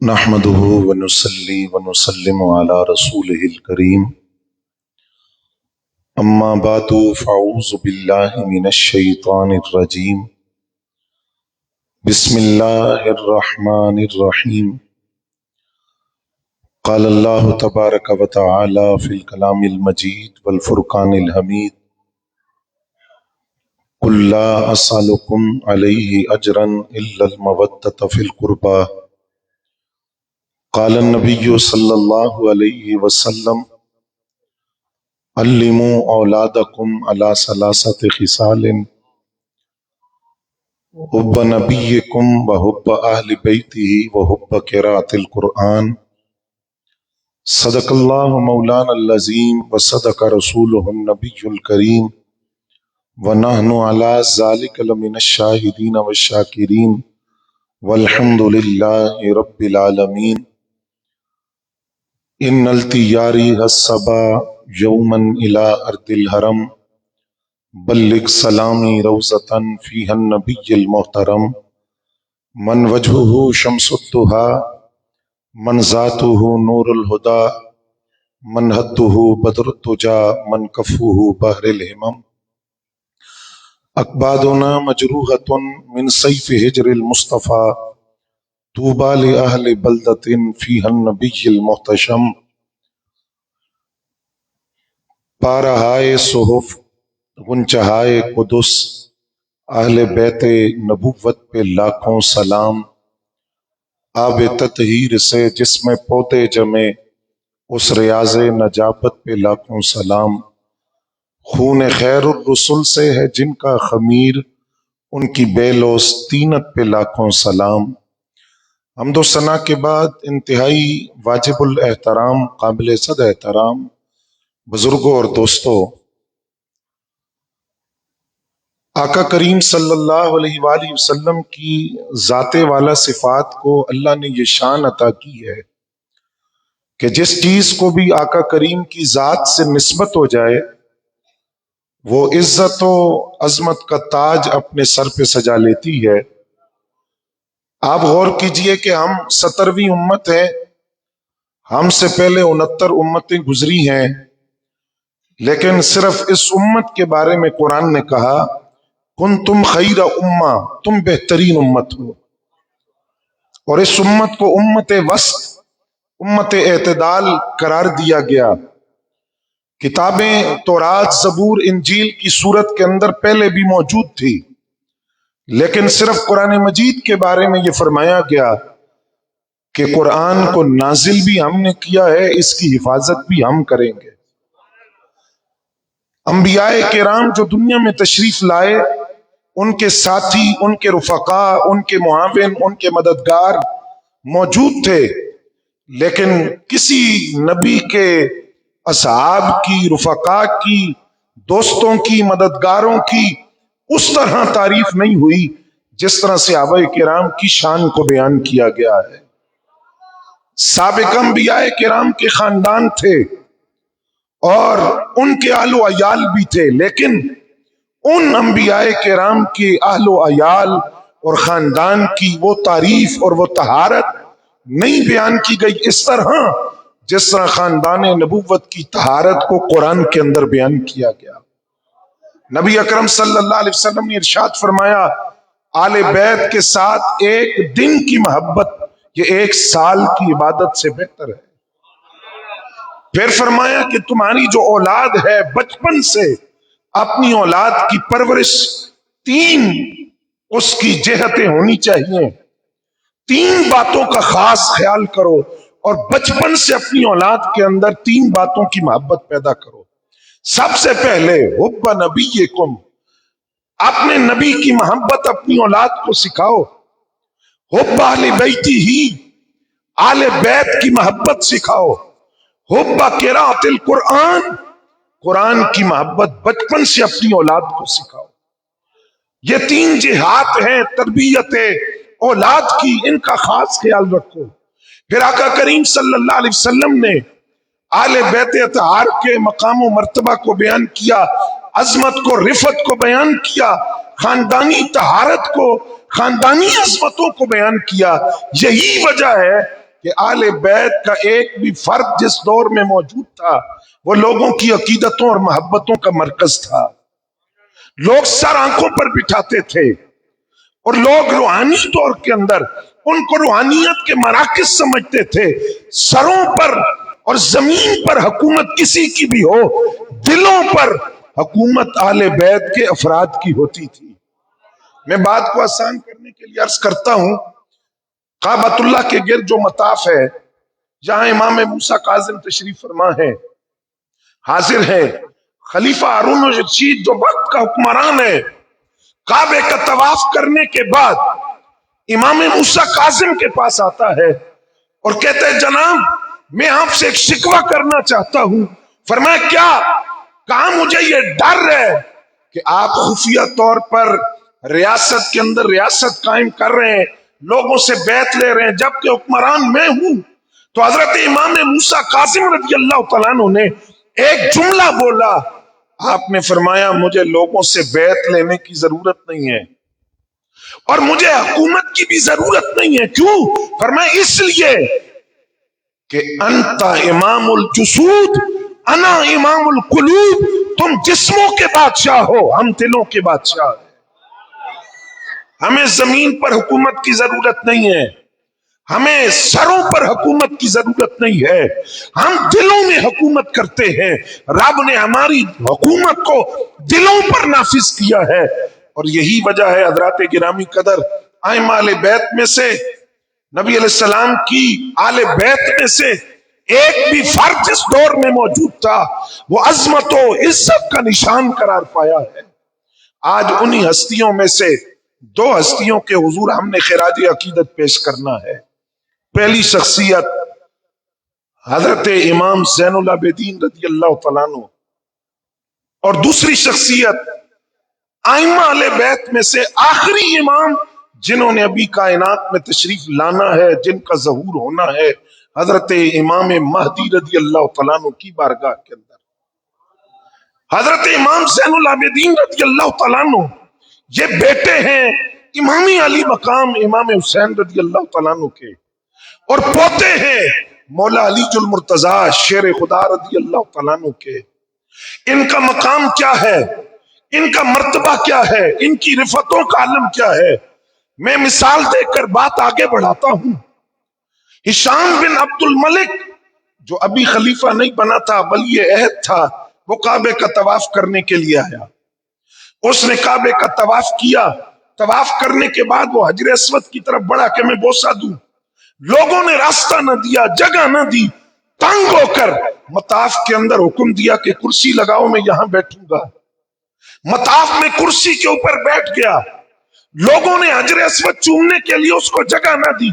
نحمده ونصلي ونسلم على رسوله الكريم اما بعد فاعوذ بالله من الشيطان الرجيم بسم الله الرحمن الرحيم قال الله تبارك وتعالى في الكلام المجيد والفرقان الحميد قل لا أسألكم عليه أجرا إلا المودة في القربى قال النبي صلى الله عليه وسلم علموا أولادكم على ثلاثة خصال حب نبيكم وحب أهل بيته وحب قراءة القرآن صدق الله مولانا العظيم وصدق رسوله النبي الكريم ونحن على ذلك لمن الشاهدين والشاكرين والحمد لله رب العالمين ان التیاری حسبا یوما الى ارض الحرم بلغ سلامی روزتن فیہا النبی المحترم من وجہہ شمس الضحی من ذاتہ نور الہدی من حدہ بدر الدجی من کفہ بحر الہمم اکبادنا مجروحۃ من سیف ہجر المصطفیٰ طوبی لأہل بلدۃ فیہا النبی المحتشم پارہائے صحف غنچہائے قدس اہل بیت نبوت پہ لاکھوں سلام آب تطہیر سے جس میں پودے جمے اس ریاض نجابت پہ لاکھوں سلام خون خیر الرسل سے ہے جن کا خمیر ان کی بیلوس تینت پہ لاکھوں سلام حمد و ثنا کے بعد انتہائی واجب الاحترام قابل صد احترام بزرگوں اور دوستوں، آقا کریم صلی اللہ علیہ وآلہ وسلم کی ذات والا صفات کو اللہ نے یہ شان عطا کی ہے کہ جس چیز کو بھی آقا کریم کی ذات سے نسبت ہو جائے وہ عزت و عظمت کا تاج اپنے سر پہ سجا لیتی ہے۔ آپ غور کیجئے کہ ہم 70ویں امت ہیں، ہم سے پہلے 69 امتیں گزری ہیں، لیکن صرف اس امت کے بارے میں قرآن نے کہا کنتم خیر امہ، تم بہترین امت ہو، اور اس امت کو امت وسط، امت اعتدال قرار دیا گیا۔ کتابیں تورات، زبور، انجیل کی صورت کے اندر پہلے بھی موجود تھی، لیکن صرف قرآن مجید کے بارے میں یہ فرمایا گیا کہ قرآن کو نازل بھی ہم نے کیا ہے، اس کی حفاظت بھی ہم کریں گے۔ انبیاء کرام جو دنیا میں تشریف لائے، ان کے ساتھی، ان کے رفقا، ان کے معاون، ان کے مددگار موجود تھے، لیکن کسی نبی کے اصحاب کی، رفقا کی، دوستوں کی، مددگاروں کی اس طرح تعریف نہیں ہوئی جس طرح صحابہ کرام کی شان کو بیان کیا گیا ہے۔ سابق انبیاء کرام کے خاندان تھے اور ان کے اہل و عیال بھی تھے، لیکن ان انبیاء کرام کے اہل و عیال اور خاندان کی وہ تعریف اور وہ طہارت نہیں بیان کی گئی اس طرح جس طرح خاندان نبوت کی طہارت کو قرآن کے اندر بیان کیا گیا۔ نبی اکرم صلی اللہ علیہ وسلم نے ارشاد فرمایا آل بیت کے ساتھ ایک دن کی محبت یہ 1 سال کی عبادت سے بہتر ہے۔ پھر فرمایا کہ تمہاری جو اولاد ہے بچپن سے اپنی اولاد کی پرورش 3 اس کی جہتیں ہونی چاہیے، 3 باتوں کا خاص خیال کرو اور بچپن سے اپنی اولاد کے اندر 3 باتوں کی محبت پیدا کرو۔ سب سے پہلے حب نبیکم، اپنے نبی کی محبت اپنی اولاد کو سکھاؤ۔ حب اہل بیتی ہی، آل بیت کی محبت سکھاؤ۔ حب قراءت القرآن، قرآن کی محبت بچپن سے اپنی اولاد کو سکھاؤ۔ یہ 3 جہات ہیں تربیت اولاد کی، ان کا خاص خیال رکھو۔ پھر آقا کریم صلی اللہ علیہ وسلم نے آل بیت اطہار کے مقام و مرتبہ کو بیان کیا، عظمت کو، رفعت کو بیان کیا، خاندانی طہارت کو، خاندانی عظمتوں کو بیان کیا۔ یہی وجہ ہے کہ آل بیت کا ایک بھی فرد جس دور میں موجود تھا وہ لوگوں کی عقیدتوں اور محبتوں کا مرکز تھا. لوگ سر آنکھوں پر بٹھاتے تھے اور لوگ روحانی طور کے اندر ان کو روحانیت کے مراکز سمجھتے تھے. سروں پر اور زمین پر حکومت کسی کی بھی ہو، دلوں پر حکومت آل بیت کے افراد کی ہوتی تھی. میں بات کو آسان کرنے کے لیے عرض کرتا ہوں، کعبۃ اللہ کے گرد جو مطاف ہے جہاں امام موسیٰ کاظم تشریف فرما ہے، حاضر ہے، خلیفہ ہارون الرشید جو وقت کا حکمران ہے، کعبے کا طواف کرنے کے بعد امام موسیٰ کاظم کے پاس آتا ہے اور کہتا ہے جناب میں آپ سے ایک شکوہ کرنا چاہتا ہوں. فرمایا کیا؟ کہا مجھے یہ ڈر ہے کہ آپ خفیہ طور پر ریاست کے اندر ریاست قائم کر رہے ہیں، لوگوں سے بیعت لے رہے ہیں، جبکہ حکمران میں ہوں. تو حضرت امام موسیٰ کاظم رضی اللہ تعالیٰ عنہ نے ایک جملہ بولا. آپ نے فرمایا مجھے لوگوں سے بیعت لینے کی ضرورت نہیں ہے اور مجھے حکومت کی بھی ضرورت نہیں ہے. کیوں؟ فرمایا اس لیے کہ انت امام الجسود انا امام القلوب، تم جسموں کے بادشاہ ہو، ہم دلوں کے بادشاہ ہیں. ہمیں زمین پر حکومت کی ضرورت نہیں ہے، ہمیں سروں پر حکومت کی ضرورت نہیں ہے، ہم دلوں میں حکومت کرتے ہیں. رب نے ہماری حکومت کو دلوں پر نافذ کیا ہے. اور یہی وجہ ہے حضرات گرامی قدر، ائمہ اہل بیت میں سے، نبی علیہ السلام کی آل بیت میں سے ایک بھی فرد جس دور میں موجود تھا وہ عظمت و عزت کا نشان قرار پایا ہے. آج انہی ہستیوں میں سے دو ہستیوں کے حضور ہم نے خراج عقیدت پیش کرنا ہے. پہلی شخصیت حضرت امام زین العابدین رضی اللہ تعالیٰ عنہ، اور دوسری شخصیت ائمہ اہل بیت میں سے آخری امام جنہوں نے ابھی کائنات میں تشریف لانا ہے، جن کا ظہور ہونا ہے، حضرت امام مہدی رضی اللہ تعالیٰ عنہ کی بارگاہ کے اندر. حضرت امام زین العابدین رضی اللہ تعالیٰ عنہ یہ بیٹے ہیں امام علی مقام امام حسین رضی اللہ تعالیٰ عنہ کے، اور پوتے ہیں مولا علی المرتضیٰ شیر خدا رضی اللہ تعالیٰ عنہ کے. ان کا مقام کیا ہے، ان کا مرتبہ کیا ہے، ان کی رفتوں کا عالم کیا ہے، میں مثال دے کر بات آگے بڑھاتا ہوں. ہشام بن عبد الملک جو ابھی خلیفہ نہیں بنا تھا ولی عہد تھا، وہ کعبے کا طواف کرنے کے لیے آیا. اس نے کعبے کا طواف کیا. طواف کرنے کے بعد وہ حجر اسود کی طرف بڑھا کہ میں بوسہ دوں. لوگوں نے راستہ نہ دیا، جگہ نہ دی. تنگ ہو کر مطاف کے اندر حکم دیا کہ کرسی لگاؤ، میں یہاں بیٹھوں گا. مطاف میں کرسی کے اوپر بیٹھ گیا. لوگوں نے حجر اسود چومنے کے لیے اس کو جگہ نہ دی،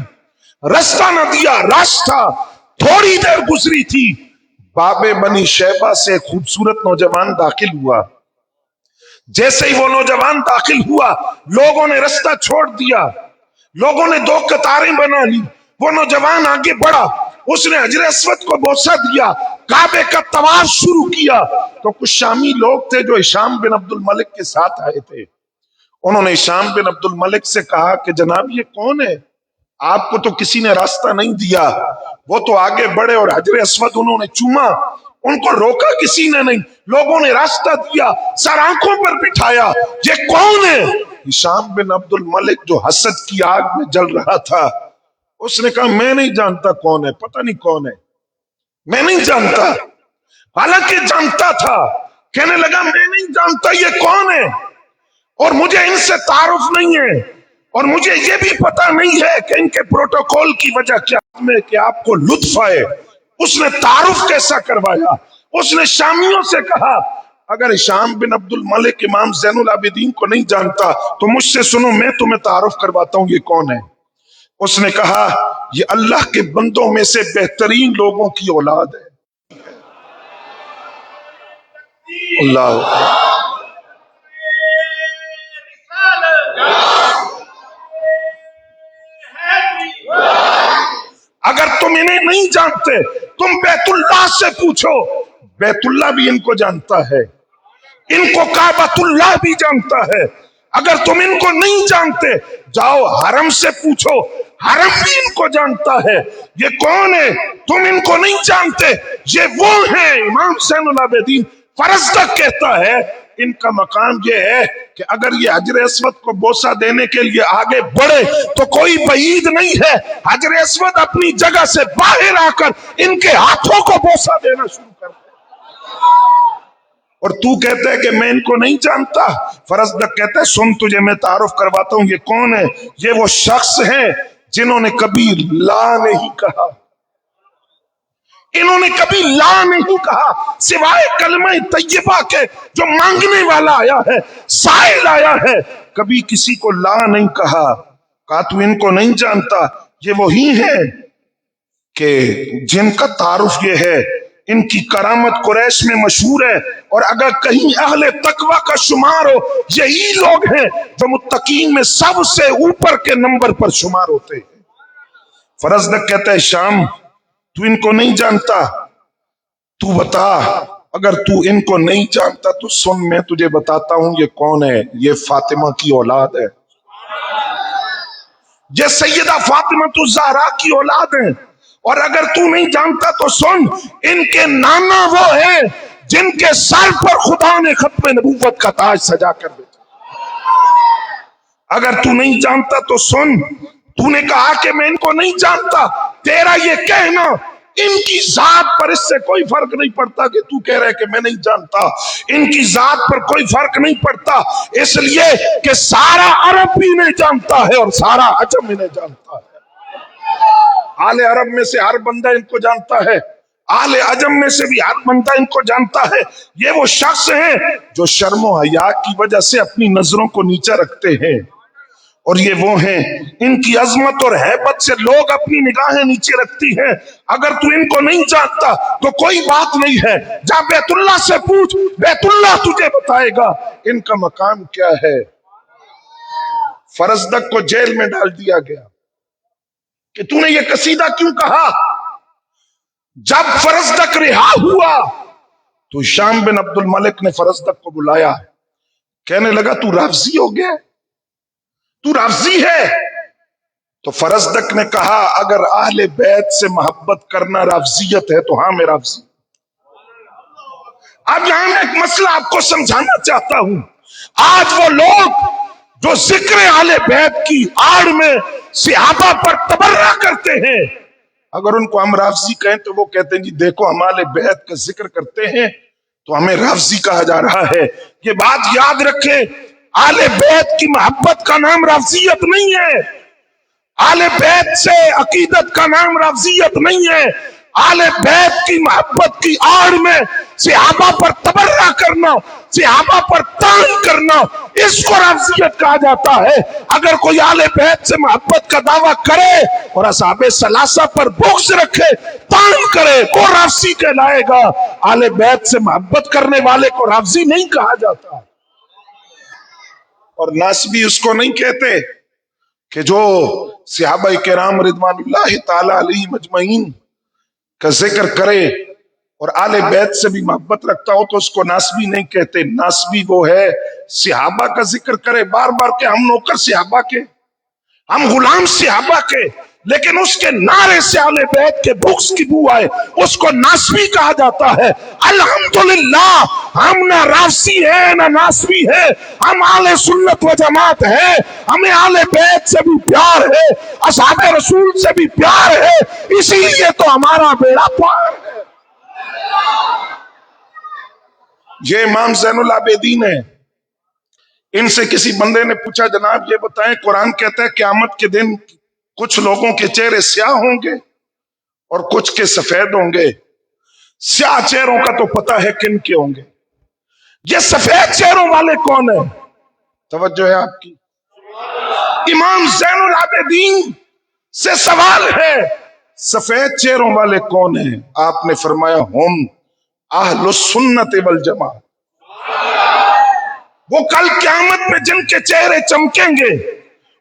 راستہ نہ دیا. راستہ تھوڑی دیر گزری تھی، باب بنی شیبہ سے خوبصورت نوجوان داخل ہوا. جیسے ہی وہ نوجوان داخل ہوا لوگوں نے راستہ چھوڑ دیا، لوگوں نے دو قطاریں بنا لی. وہ نوجوان آگے بڑھا، اس نے حجر اسود کو بوسہ دیا، کعبے کا طواف شروع کیا. تو کچھ شامی لوگ تھے جو ہشام بن عبد الملک کے ساتھ آئے تھے. انہوں نے ہشام بن عبد الملک سے کہا کہ جناب یہ کون ہے؟ آپ کو تو کسی نے راستہ نہیں دیا. وہ تو آگے بڑھے اور حجر اسود انہوں نے چوما، ان کو روکا کسی نے نہیں. لوگوں نے راستہ دیا، سر آنکھوں پر بٹھایا. یہ کون ہے؟ ہشام بن عبد الملک جو حسد کی آگ میں جل رہا تھا، اس نے کہا میں نہیں جانتا کون ہے، پتہ نہیں کون ہے، میں نہیں جانتا. حالانکہ جانتا تھا. کہنے لگا میں نہیں جانتا یہ کون ہے، اور مجھے ان سے تعارف نہیں ہے، اور مجھے یہ بھی پتا نہیں ہے کہ ان کے پروٹوکول کی وجہ کیا ہے کہ آپ کو لطف آئے. اس نے تعارف کیسا کروایا؟ اس نے شامیوں سے کہا اگر ہشام بن عبد الملک امام زین العابدین کو نہیں جانتا تو مجھ سے سنو، میں تمہیں تعارف کرواتا ہوں یہ کون ہے. اس نے کہا یہ اللہ کے بندوں میں سے بہترین لوگوں کی اولاد ہے. اللہ اگر تم انہیں نہیں جانتے تم بیت اللہ سے پوچھو، بیت اللہ بھی ان کو جانتا ہے، ان کو کعبۃ اللہ بھی جانتا ہے. اگر تم ان کو نہیں جانتے جاؤ حرم سے پوچھو، حرم بھی ان کو جانتا ہے۔ یہ کون ہے؟ تم ان کو نہیں جانتے، یہ وہ ہیں۔ امام زین العابدین فرزدق کہتا ہے ان کا مقام یہ ہے کہ اگر یہ حجر اسود کو بوسہ دینے کے لیے آگے بڑھے تو کوئی بعید نہیں ہے حجر اسود اپنی جگہ سے باہر آ کر ان کے ہاتھوں کو بوسہ دینا شروع کر دے۔ اور تو کہتا ہے کہ میں ان کو نہیں جانتا۔ فرزدق کہتا ہے سن تجھے میں تعارف کرواتا ہوں یہ کون ہے۔ یہ وہ شخص ہیں جنہوں نے کبھی لا نہیں کہا، انہوں نے کبھی لا نہیں کہا سوائے کلمہ طیبہ کے جو مانگنے والا آیا ہے، سائل آیا ہے، کبھی کسی کو لا نہیں کہا۔ کہا تو ان کو نہیں جانتا، یہ وہی ہیں کہ جن کا تعارف یہ ہے ان کی کرامت قریش میں مشہور ہے، اور اگر کہیں اہل تقوی کا شمار ہو یہی لوگ ہیں جو متقین میں سب سے اوپر کے نمبر پر شمار ہوتے ہیں۔ فرزدق کہتا ہے شام تو ان کو نہیں جانتا، تو بتا اگر تو ان کو نہیں جانتا تو سن میں تجھے بتاتا ہوں یہ کون ہے۔ یہ فاطمہ کی اولاد ہے، یہ سیدہ فاطمہ الزہرا کی اولاد ہیں۔ اور اگر تو نہیں جانتا تو سن ان کے نانا وہ ہیں جن کے سر پر خدا نے ختم نبوت کا تاج سجا کر بھیجا۔ اگر تو نہیں جانتا تو سن، تو نے کہا کہ میں ان کو نہیں جانتا، تیرا یہ کہنا ان کی ذات پر اس سے کوئی فرق نہیں پڑتا کہ تو کہہ رہے کہ میں نہیں جانتا، ان کی ذات پر کوئی فرق نہیں پڑتا، اس لیے کہ سارا عرب بھی انہیں جانتا ہے اور سارا عجم انہیں جانتا ہے۔ آل عرب میں سے ہر بندہ ان کو جانتا ہے، آل عجم میں سے بھی ہر بندہ ان کو جانتا ہے۔ یہ وہ شخص ہیں جو شرم و حیا کی وجہ سے اپنی نظروں کو نیچے رکھتے ہیں، اور یہ وہ ہیں ان کی عظمت اور ہیبت سے لوگ اپنی نگاہیں نیچے رکھتی ہیں۔ اگر تو ان کو نہیں جانتا تو کوئی بات نہیں ہے، جا بیت اللہ سے پوچھ، بیت اللہ تجھے بتائے گا ان کا مقام کیا ہے۔ فرزدق کو جیل میں ڈال دیا گیا کہ تو نے یہ قصیدہ کیوں کہا۔ جب فرزدق رہا ہوا تو ہشام بن عبد الملک نے فرزدق کو بلایا، کہنے لگا تو رافضی ہو گیا، تو رافضی ہے۔ تو فرزدق نے کہا اگر اہل بیت سے محبت کرنا رافضیت ہے تو ہاں میں رافضی۔ اب یہاں میں ایک مسئلہ آپ کو سمجھانا چاہتا ہوں۔ آج وہ لوگ جو ذکر اہل بیت کی آڑ میں صحابہ پر تبرہ کرتے ہیں، اگر ان کو ہم رافضی کہیں تو وہ کہتے ہیں جی دیکھو ہم اہل بیت کا ذکر کرتے ہیں تو ہمیں رافضی کہا جا رہا ہے۔ یہ بات یاد رکھیں، اہل بیت کی محبت کا نام رافضیت نہیں ہے، اہل بیت سے عقیدت کا نام رافضیت نہیں ہے۔ اہل بیت کی محبت کی آڑ میں صحابہ پر تبرہ کرنا، صحابہ پر طعن کرنا، اس کو رافضیت کہا جاتا ہے۔ اگر کوئی اہل بیت سے محبت کا دعویٰ کرے اور اصحاب ثلاثہ پر بغض رکھے، طعن کرے، وہ رافضی کہلائے گا۔ اہل بیت سے محبت کرنے والے کو رافضی نہیں کہا جاتا۔ اور ناسبی اس کو نہیں کہتے کہ جو صحابہ کرام رضوان اللہ تعالی علیہم اجمعین کا ذکر کرے اور آل بیت سے بھی محبت رکھتا ہو تو اس کو ناسبی نہیں کہتے۔ ناسبی وہ ہے صحابہ کا ذکر کرے بار بار کہ ہم نوکر صحابہ کے، ہم غلام صحابہ کے، لیکن اس کے نعرے سے آل بیت کے بغض کی بو آئے، اس کو ناسبی کہا جاتا ہے۔ الحمدللہ ہم نہ رافضی ہے نہ ناسبی ہے، ہم اہل سنت و جماعت ہے، ہمیں آل بیت سے بھی پیار ہے، اصحاب رسول سے بھی پیار ہے، اسی لیے تو ہمارا بیڑا پار ہے۔ یہ امام زین العابدین ہے۔ ان سے کسی بندے نے پوچھا جناب یہ بتائیں قرآن کہتا ہے قیامت کے دن کچھ لوگوں کے چہرے سیاہ ہوں گے اور کچھ کے سفید ہوں گے۔ سیاہ چہروں کا تو پتہ ہے کن کے ہوں گے، یہ سفید چہروں والے کون ہیں؟ توجہ ہے آپ کی؟ امام زین العابدین سے سوال ہے سفید چہروں والے کون ہیں؟ آپ نے فرمایا ہم اہل السنت والجماعت، وہ کل قیامت میں جن کے چہرے چمکیں گے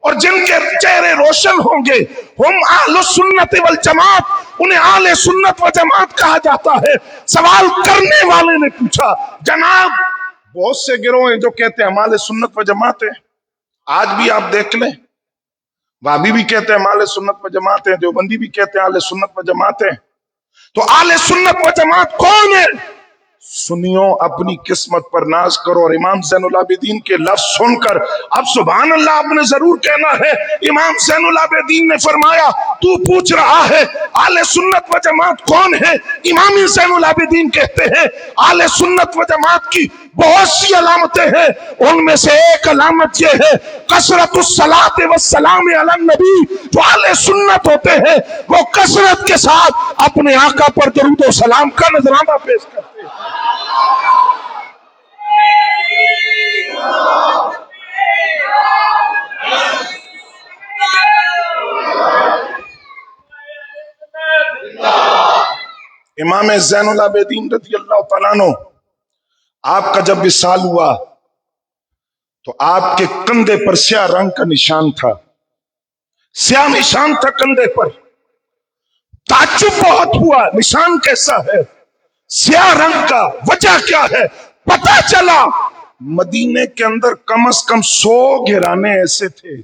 اور جن کے چہرے روشن ہوں گے، ہم اہل السنت والجماعت، انہیں اہل سنت و جماعت کہا جاتا ہے۔ سوال کرنے والے نے پوچھا جناب بہت سے گروہ ہیں جو کہتے ہیں ہم اہل سنت و جماعت ہیں، آج بھی آپ دیکھ لیں، وہابی بھی کہتے ہیں ہم اہل سنت و جماعت ہیں، دیوبندی بھی کہتے ہیں اہل سنت و جماعت ہیں، تو اہل سنت و جماعت کون ہے؟ سنیوں اپنی قسمت پر ناز کرو، اور امام زین العابدین کے لفظ سن کر اب سبحان اللہ آپ نے ضرور کہنا ہے۔ امام زین العابدین نے فرمایا تو پوچھ رہا ہے اہل سنت و جماعت کون ہے؟ امام زین العابدین کہتے ہیں اہل سنت و جماعت کی بہت سی علامتیں ہیں، ان میں سے ایک علامت یہ ہے کثرت الصلاۃ والسلام علی النبی۔ جو اہل سنت ہوتے ہیں وہ کثرت کے ساتھ اپنے آقا پر درود و سلام کا نذرانہ پیش کرتے ہیں۔ امام زین العابدین رضی اللہ تعالیٰ عنہ آپ کا جب وصال ہوا تو آپ کے کندھے پر سیاہ رنگ کا نشان تھا، سیاہ نشان تھا کندھے پر۔ تعجب بہت ہوا، نشان کیسا ہے؟ سیاہ رنگ کا، وجہ کیا ہے؟ پتہ چلا مدینے کے اندر کم از کم 100 گھرانے ایسے تھے،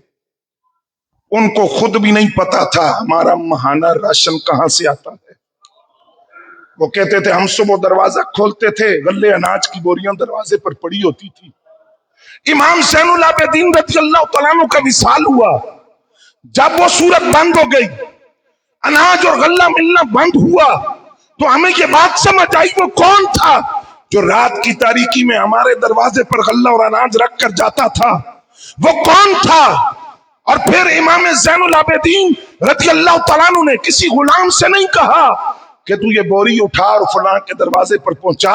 ان کو خود بھی نہیں پتا تھا ہمارا ماہانہ راشن کہاں سے آتا ہے۔ وہ کہتے تھے ہم صبح دروازہ کھولتے تھے، غلے اناج کی بوریاں دروازے پر پڑی ہوتی تھی۔ امام زین العابدین رضی اللہ تعالیٰ عنہ کا وصال ہوا، جب وہ صورت بند ہو گئی، اناج اور غلہ ملنا بند ہوا، تو ہمیں یہ بات سمجھ آئی وہ کون تھا جو رات کی تاریکی میں ہمارے دروازے پر غلہ اور اناج رکھ کر جاتا تھا؟ وہ کون تھا؟ اور پھر امام زین العابدین رضی اللہ تعالیٰ عنہ نے کسی غلام سے نہیں کہا کہ تو یہ بوری اٹھا اور فلاں کے دروازے پر پہنچا،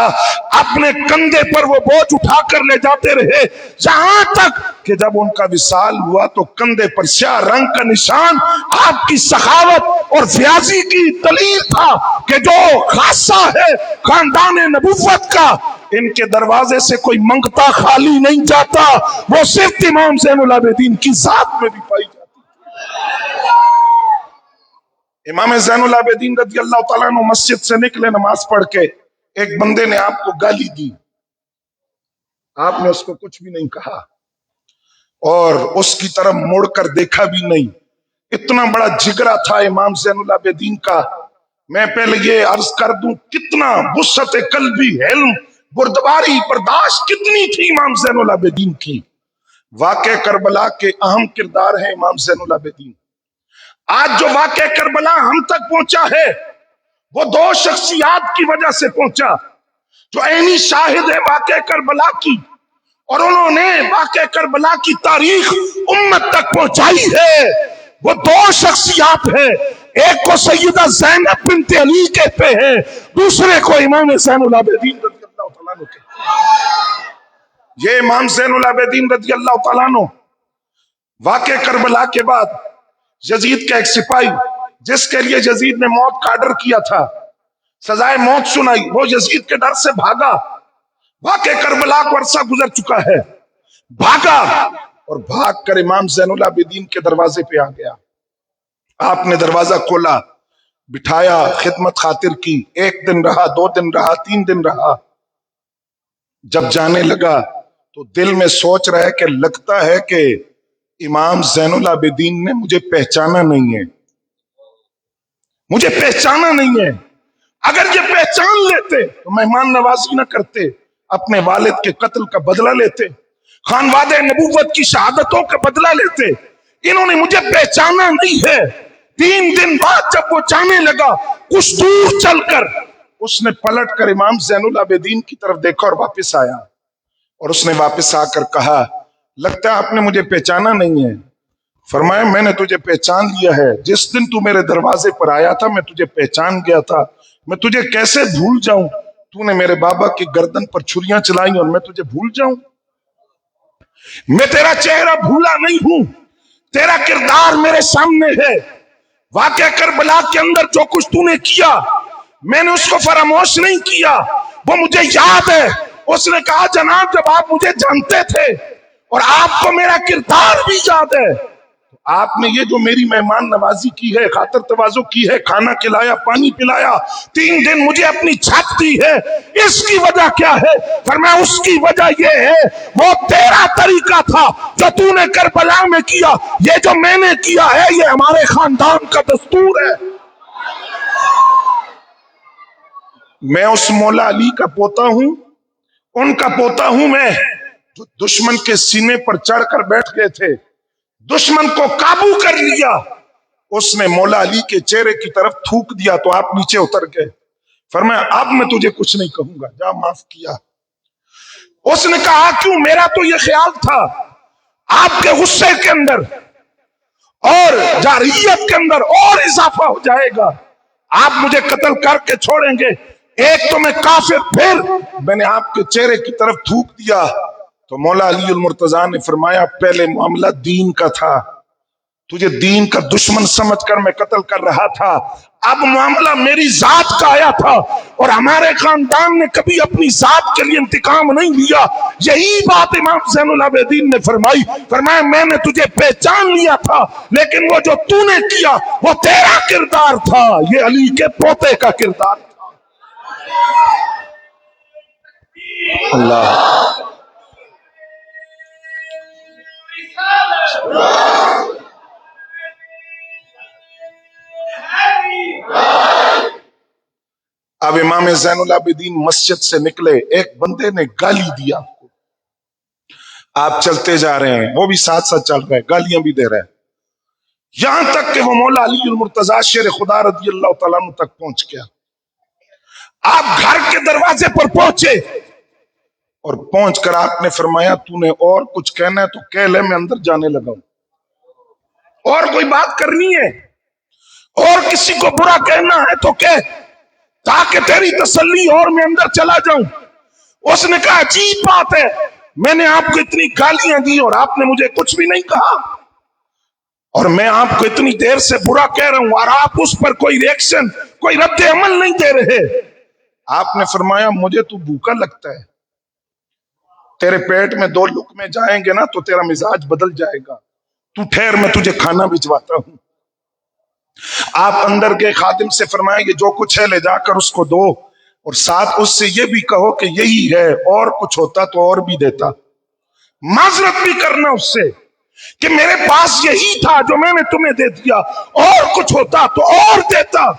اپنے کندھے پر وہ بوجھ اٹھا کر لے جاتے رہے، یہاں تک کہ جب ان کا وصال ہوا تو کندھے پر سیاہ رنگ کا نشان آپ کی سخاوت اور فیاضی کی دلیل تھا کہ جو خاصہ ہے خاندان نبوت کا، ان کے دروازے سے کوئی منگتا خالی نہیں جاتا، وہ صرف امام زین العابدین کی ذات میں بھی پائی جاتی۔ امام زین العابدین رضی اللہ تعالیٰ عنہ مسجد سے نکلے نماز پڑھ کے، ایک بندے نے آپ کو گالی دی، آپ نے اس کو کچھ بھی نہیں کہا اور اس کی طرف مڑ کر دیکھا بھی نہیں۔ اتنا بڑا جگرا تھا امام زین العابدین کا، میں پہلے یہ عرض کر دوں کتنا وسعت قلبی، علم، بردباری، برداشت کتنی تھی امام زین العابدین کی۔ واقعہ کربلا کے اہم کردار ہیں امام زین العابدین۔ آج جو واقعہ کربلا ہم تک پہنچا ہے وہ 2 شخصیات کی وجہ سے پہنچا جو عینی شاہد ہے واقعہ کربلا کی، اور انہوں نے واقعہ کربلا کی تاریخ امت تک پہنچائی ہے۔ وہ 2 شخصیات ہیں، ایک کو سیدہ زینب بنت علی کہتے ہیں، دوسرے کو امام زین العابدین رضی اللہ تعالیٰ عنہ کہتے ہیں۔ یہ امام زین العابدین رضی اللہ تعالیٰ عنہ واقعہ کربلا کے بعد یزید کا ایک سپاہی جس کے لیے یزید نے موت کا آرڈر کیا تھا، سزائے موت سنائی، وہ یزید کے ڈر سے بھاگا۔ واقعہ کربلا کو عرصہ گزر چکا ہے، بھاگا اور بھاگ کر امام زین العابدین کے دروازے پہ آ گیا۔ آپ نے دروازہ کھولا، بٹھایا، خدمت خاطر کی، 1 دن رہا، 2 دن رہا، 3 دن رہا۔ جب جانے لگا تو دل میں سوچ رہا ہے کہ لگتا ہے کہ امام زین العابدین نے مجھے پہچانا نہیں ہے، مجھے پہچانا نہیں ہے۔ اگر یہ پہچان لیتے تو مہمان نوازی نہ کرتے، اپنے والد کے قتل کا بدلہ لیتے، خانوادہ نبوت کی شہادتوں کا بدلہ لیتے۔ انہوں نے مجھے پہچانا نہیں ہے۔ 3 دن بعد جب وہ جانے لگا، کچھ دور چل کر اس نے پلٹ کر امام زین العابدین کی طرف دیکھا اور واپس آیا، اور اس نے واپس آ کر کہا لگتا ہے آپ نے مجھے پہچانا نہیں ہے۔ فرمایا میں نے تجھے پہچان لیا ہے، جس دن تو میرے دروازے پر آیا تھا میں تجھے پہچان گیا تھا، میں تجھے کیسے بھول جاؤں؟ تو نے میرے بابا کی گردن پر چھریاں چلائی اور میں تجھے بھول جاؤں؟ میں تیرا چہرہ بھولا نہیں ہوں، تیرا کردار میرے سامنے ہے۔ واقعہ کربلا کے اندر جو کچھ تو نے کیا میں نے اس کو فراموش نہیں کیا، وہ مجھے یاد ہے۔ اس نے کہا جناب جب آپ مجھے جانتے تھے اور آپ کو میرا کردار بھی یاد ہے، آپ نے یہ جو میری مہمان نوازی کی ہے، خاطر تواضع کی ہے، کھانا کھلایا، پانی پلایا، 3 دن مجھے اپنی چھت دی ہے، اس کی وجہ کیا ہے؟ فرمایا اس کی وجہ یہ ہے وہ تیرا طریقہ تھا جو تو نے کربلا میں کیا، یہ جو میں نے کیا ہے یہ ہمارے خاندان کا دستور ہے۔ میں اس مولا علی کا پوتا ہوں، ان کا پوتا ہوں میں، جو دشمن کے سینے پر چڑھ کر بیٹھ گئے تھے، دشمن کو قابو کر لیا، اس نے مولا علی کے چہرے کی طرف تھوک دیا تو آپ نیچے اتر گئے۔ فرمایا اب میں تجھے کچھ نہیں کہوں گا، جا معاف کیا۔ اس نے کہا کیوں؟ میرا تو یہ خیال تھا آپ کے غصے کے اندر اور جاریت کے اندر اور اضافہ ہو جائے گا، آپ مجھے قتل کر کے چھوڑیں گے، ایک تو میں کافر، پھر میں نے آپ کے چہرے کی طرف تھوک دیا۔ تو مولا علی المرتضیٰ نے فرمایا پہلے معاملہ دین کا تھا، تجھے دین کا دشمن سمجھ کر میں قتل کر رہا تھا، اب معاملہ میری ذات کا آیا تھا، اور ہمارے خاندان نے کبھی اپنی ذات کے لیے انتقام نہیں لیا۔ یہی بات امام زین العابدین نے فرمائی، فرمایا میں نے تجھے پہچان لیا تھا لیکن وہ جو تو نے کیا وہ تیرا کردار تھا، یہ علی کے پوتے کا کردار تھا۔ اللہ اب امام زین العابدین مسجد سے نکلے، ایک بندے نے گالی دیا، آپ چلتے جا رہے ہیں، وہ بھی ساتھ ساتھ چل رہے ہیں، گالیاں بھی دے رہے ہیں، یہاں تک کہ وہ مولا علی المرتضیٰ شیر خدا رضی اللہ تعالیٰ عنہ تک پہنچ گیا۔ آپ گھر کے دروازے پر پہنچے اور پہنچ کر آپ نے فرمایا تو نے اور کچھ کہنا ہے تو کہہ لے، میں اندر جانے لگا ہوں، اور کوئی بات کرنی ہے اور کسی کو برا کہنا ہے تو کہہ تاکہ تیری تسلی اور میں اندر چلا جاؤں۔ اس نے کہا عجیب بات ہے، میں نے آپ کو اتنی گالیاں دی اور آپ نے مجھے کچھ بھی نہیں کہا، اور میں آپ کو اتنی دیر سے برا کہہ رہا ہوں اور آپ اس پر کوئی ریئیکشن، کوئی رد عمل نہیں دے رہے۔ آپ نے فرمایا مجھے تو بھوکا لگتا ہے، تیرے پیٹ میں 2 لقمے جائیں گے نا تو تیرا مزاج بدل جائے گا، تو ٹھہر میں تجھے کھانا بھجواتا ہوں۔ آپ اندر کے خادم سے فرمایا یہ جو کچھ ہے لے جا کر اس کو دو، اور ساتھ اس سے یہ بھی کہو کہ یہی ہے، اور کچھ ہوتا تو اور بھی دیتا، معذرت بھی کرنا اس سے کہ میرے پاس یہی تھا جو میں نے تمہیں دے دیا، اور کچھ ہوتا تو اور دیتا۔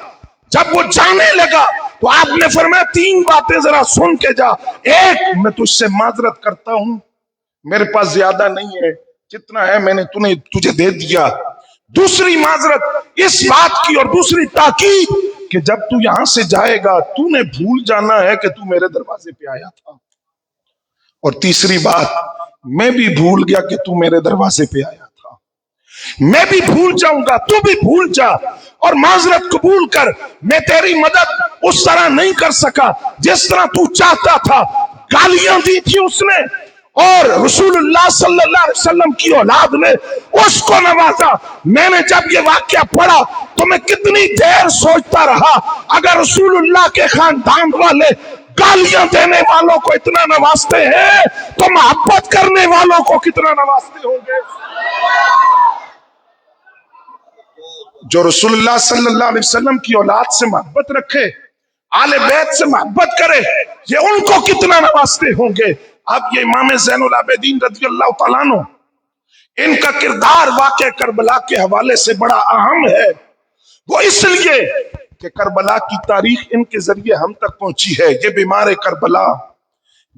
جب وہ جانے لگا تو آپ نے فرمایا 3 باتیں ذرا سن کے جا، ایک میں تجھ سے معذرت کرتا ہوں، میرے پاس زیادہ نہیں ہے، جتنا ہے میں نے تجھے دے دیا۔ دوسری معذرت اس بات کی اور دوسری تاکید کہ جب تو یہاں سے جائے گا تو نے بھول جانا ہے کہ تو میرے دروازے پہ آیا تھا، اور تیسری بات میں بھی بھول گیا کہ تو میرے دروازے پہ آیا تھا، میں بھی بھول جاؤں گا، تو بھی بھول جا، اور معذرت قبول کر، میں تیری مدد اس طرح نہیں کر سکا جس طرح تو چاہتا تھا۔ گالیاں دی تھی اس نے، اور رسول اللہ صلی اللہ علیہ وسلم کی اولاد نے اس کو نوازا۔ میں نے جب یہ واقعہ پڑھا تو میں کتنی دیر سوچتا رہا، اگر رسول اللہ کے خاندان والے گالیاں دینے والوں کو اتنا نوازتے ہیں تو محبت کرنے والوں کو کتنا نوازتے ہوں گے۔ جو رسول اللہ صلی اللہ علیہ وسلم کی اولاد سے محبت رکھے، آل بیت سے محبت کرے، یہ ان کو کتنا نوازتے ہوں گے۔ اب یہ امام زین العابدین رضی اللہ تعالیٰ عنہ، ان کا کردار واقع کربلا کے حوالے سے بڑا اہم ہے، وہ اس لیے کہ کربلا کی تاریخ ان کے ذریعے ہم تک پہنچی ہے۔ یہ بیمار کربلا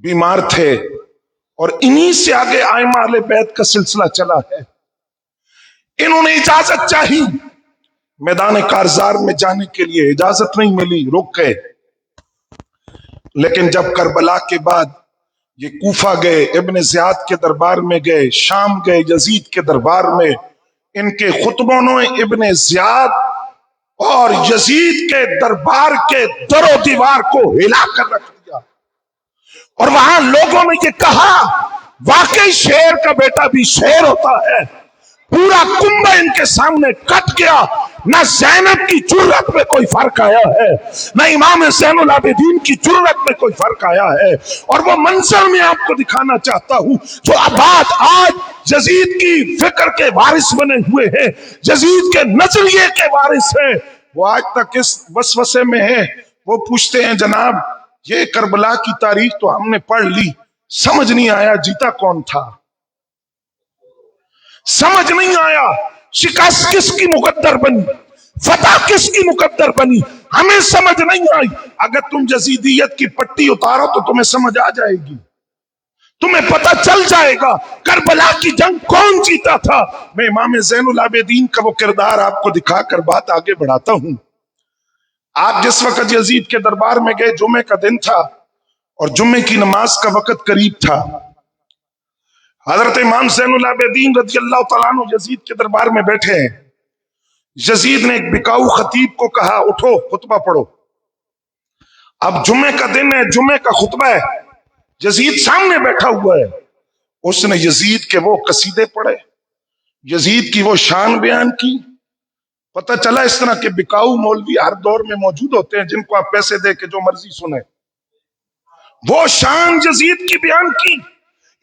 بیمار تھے، اور انہی سے آگے ائمہ اہل بیت کا سلسلہ چلا ہے۔ انہوں نے اجازت چاہی میدان کارزار میں جانے کے لیے، اجازت نہیں ملی، رک گئے، لیکن جب کربلا کے بعد یہ کوفہ گئے، ابن زیاد کے دربار میں گئے، شام گئے یزید کے دربار میں، ان کے خطبوں نے ابن زیاد اور یزید کے دربار کے در و دیوار کو ہلا کر رکھ دیا، اور وہاں لوگوں نے یہ کہا واقعی شیر کا بیٹا بھی شیر ہوتا ہے، پورا کنبہ ان کے سامنے کٹ گیا. نہ زینب کی جرت میں کوئی فرق آیا ہے، نہ امام زین العابدین کی جرت میں کوئی فرق آیا ہے. اور وہ منظر میں آپ کو دکھانا چاہتا ہوں جو عباد آج یزید کی فکر کے وارث بنے ہوئے ہیں، یزید کے نظریے کے وارث ہیں، وہ آج تک اس وسوسے میں ہے. وہ پوچھتے ہیں جناب یہ کربلا کی تاریخ تو ہم نے پڑھ لی، سمجھ نہیں آیا جیتا کون تھا، سمجھ نہیں آیا شکست کس کی مقدر بنی، فتح کس کی مقدر بنی، ہمیں سمجھ نہیں آئی. اگر تم یزیدیت کی پٹی اتارو تو تمہیں سمجھ آ جائے گی، تمہیں پتہ چل جائے گا کربلا کی جنگ کون جیتا تھا. میں امام زین العابدین کا وہ کردار آپ کو دکھا کر بات آگے بڑھاتا ہوں. آپ جس وقت یزید کے دربار میں گئے جمعے کا دن تھا اور جمعے کی نماز کا وقت قریب تھا. حضرت امام زین العابدین رضی اللہ تعالیٰ عنہ یزید کے دربار میں بیٹھے ہیں. یزید نے ایک بکاؤ خطیب کو کہا اٹھو خطبہ پڑھو. اب جمعے کا دن ہے، جمعے کا خطبہ ہے، یزید سامنے بیٹھا ہوا ہے. اس نے یزید کے وہ قصیدے پڑھے، یزید کی وہ شان بیان کی. پتہ چلا اس طرح کے بکاؤ مولوی ہر دور میں موجود ہوتے ہیں جن کو آپ پیسے دے کے جو مرضی سنیں. وہ شان یزید کی بیان کی.